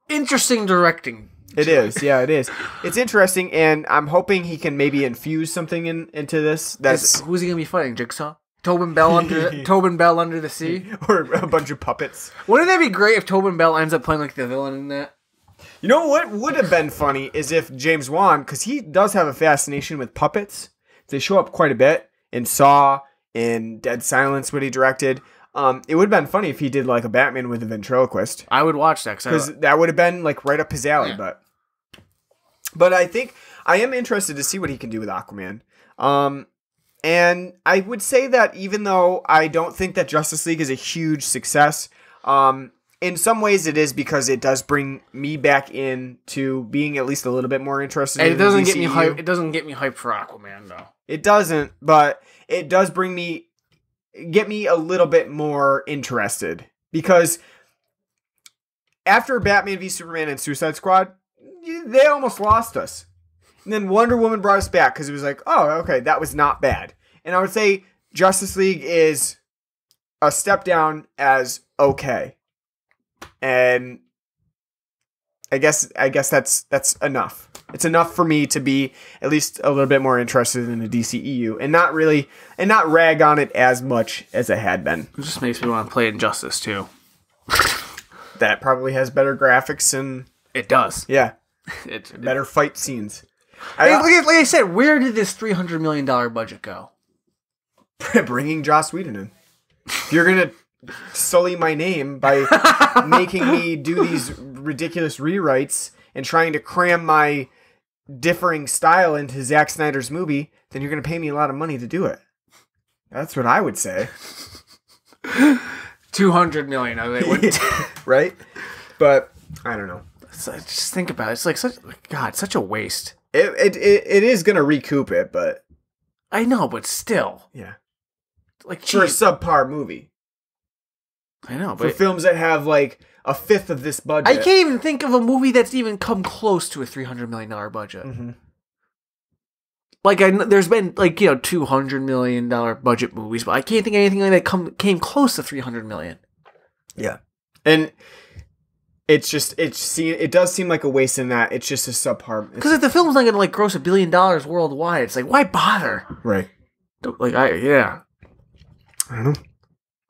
Interesting directing. It is, yeah, it is. It's interesting, and I'm hoping he can maybe infuse something into this. Who's he gonna be fighting? Jigsaw? Tobin Bell under the sea, or a bunch of puppets. Wouldn't that be great if Tobin Bell ends up playing like the villain in that? You know what would have been funny is if James Wan, because he does have a fascination with puppets. They show up quite a bit in Saw, in Dead Silence, what he directed. It would have been funny if he did like a Batman with a ventriloquist. I would watch that because that would have been like right up his alley. Yeah. But I think I am interested to see what he can do with Aquaman. And I would say that even though I don't think that Justice League is a huge success, in some ways it is because it does bring me back into being at least a little bit more interested. And it doesn't get me hyped. It doesn't get me hyped for Aquaman though. It doesn't, but it does get me a little bit more interested because after Batman v Superman and Suicide Squad, they almost lost us. And then Wonder Woman brought us back because it was like, oh, okay, that was not bad. And I would say Justice League is a step down as okay. And I guess that's enough. It's enough for me to be at least a little bit more interested in the DCEU and not rag on it as much as I had been. It just makes me want to play Injustice too. That probably has better graphics and it does. Yeah. It's better fight scenes. Like I said, where did this $300 million budget go? Bringing Joss Whedon in. If you're gonna sully my name by making me do these ridiculous rewrites and trying to cram my differing style into Zack Snyder's movie, then you're going to pay me a lot of money to do it. That's what I would say. 200 million of it would. Right? But I don't know. So just think about it. It's like such a waste. It is going to recoup it, but I know, but still. yeah. Like For a geez. subpar movie. I know, For but films that have like a fifth of this budget. I can't even think of a movie that's even come close to a $300 million budget. Mm-hmm. Like there's been like $200 million budget movies, but I can't think of anything like that came close to $300 million. Yeah, and it does seem like a waste in that it's just a subpar. Because if the film's not gonna like gross $1 billion worldwide, it's like why bother? Right. Like I don't know.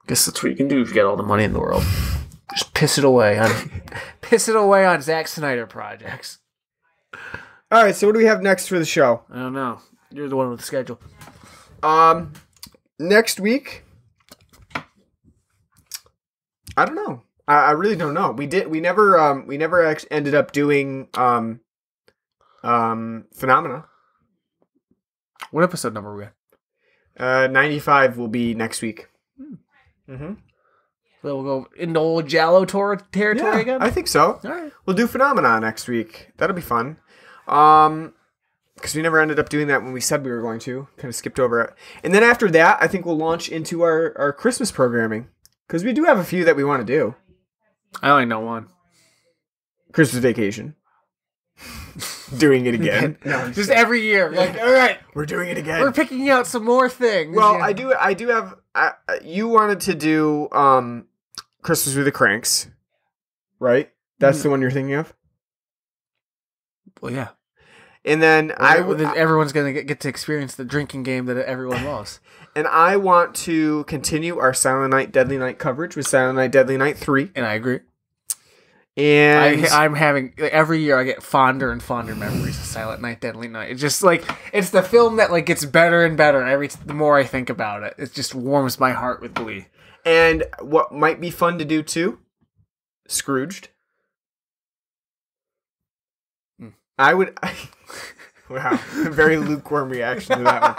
Guess that's what you can do if you got all the money in the world. Just piss it away on Zack Snyder projects. All right, so what do we have next for the show? I don't know. You're the one with the schedule. Next week, I don't know. I really don't know. We never ended up doing Phenomena. What episode number are we at? 95 will be next week. So we'll go into old Jallo territory again? I think so. All right. We'll do Phenomena next week. That'll be fun. Because we never ended up doing that when we said we were going to. Kind of skipped over it. And then after that, I think we'll launch into our Christmas programming. Because we do have a few that we want to do. I only know one. Christmas Vacation. Doing it again. No, Just every year. Like, all right. we're doing it again. We're picking out some more things. Well, Yeah. I do have... you wanted to do Christmas with the Cranks. Right? That's the one you're thinking of? Well, yeah. And then everyone's going to get to experience the drinking game that everyone loves. And I want to continue our Silent Night, Deadly Night coverage with Silent Night, Deadly Night 3. And I agree. And I'm having, every year I get fonder and fonder memories of Silent Night, Deadly Night. It's just like, it's the film that like gets better and better the more I think about it. It just warms my heart with glee. And what might be fun to do too, Scrooged. I would... Wow, very lukewarm reaction to that one.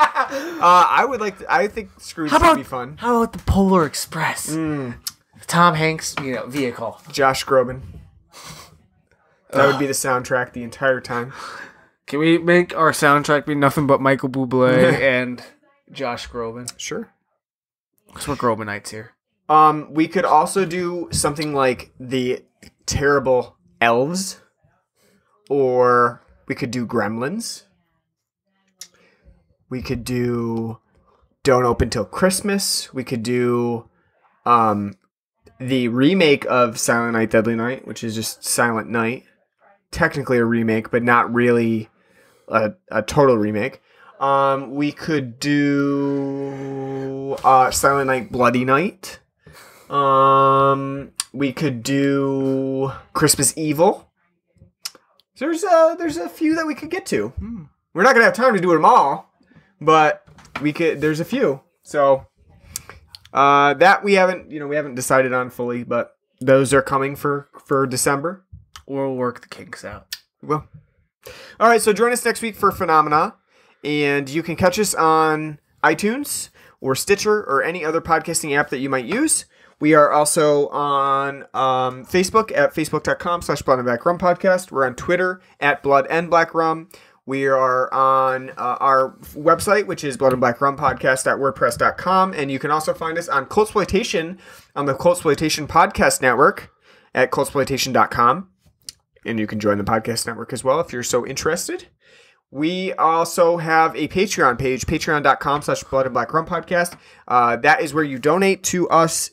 I think Scrooge would be fun. How about the Polar Express? Tom Hanks, vehicle. Josh Groban. That would be the soundtrack the entire time. Can we make our soundtrack be nothing but Michael Bublé and Josh Groban? Sure. Because we're Grobanites here. We could also do something like the Terrible Elves. Or we could do Gremlins. We could do Don't Open Till Christmas. We could do the remake of Silent Night, Deadly Night, which is just Silent Night. Technically a remake, but not really a total remake. We could do Silent Night, Bloody Night. We could do Christmas Evil. There's a few that we could get to. We're not gonna have time to do them all, but we could. There's a few. So that we haven't decided on fully, but those are coming for December. We'll work the kinks out. Well, all right. So join us next week for Phenomena, and you can catch us on iTunes or Stitcher or any other podcasting app that you might use. We are also on Facebook at facebook.com/Blood and Black Rum Podcast. We're on Twitter at Blood and Black Rum. We are on our website, which is bloodandblackrumpodcast.wordpress.com. And you can also find us on Cultsploitation on the Cultsploitation Podcast Network at cultsploitation.com. And you can join the podcast network as well if you're so interested. We also have a Patreon page, patreon.com/Blood and Black Rum Podcast. That is where you donate to us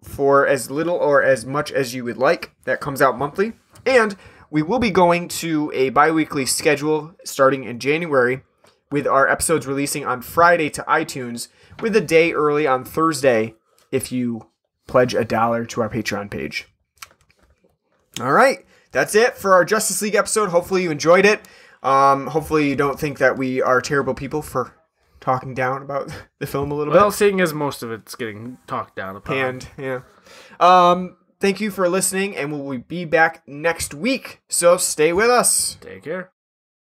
for as little or as much as you would like. That comes out monthly. And we will be going to a bi-weekly schedule starting in January with our episodes releasing on Friday to iTunes with a day early on Thursday if you pledge $1 to our Patreon page. All right. That's it for our Justice League episode. Hopefully you enjoyed it. Hopefully you don't think that we are terrible people for talking down about the film a little Well, bit. seeing as most of it's getting talked down upon. And yeah. Thank you for listening, and we'll be back next week. So stay with us. Take care.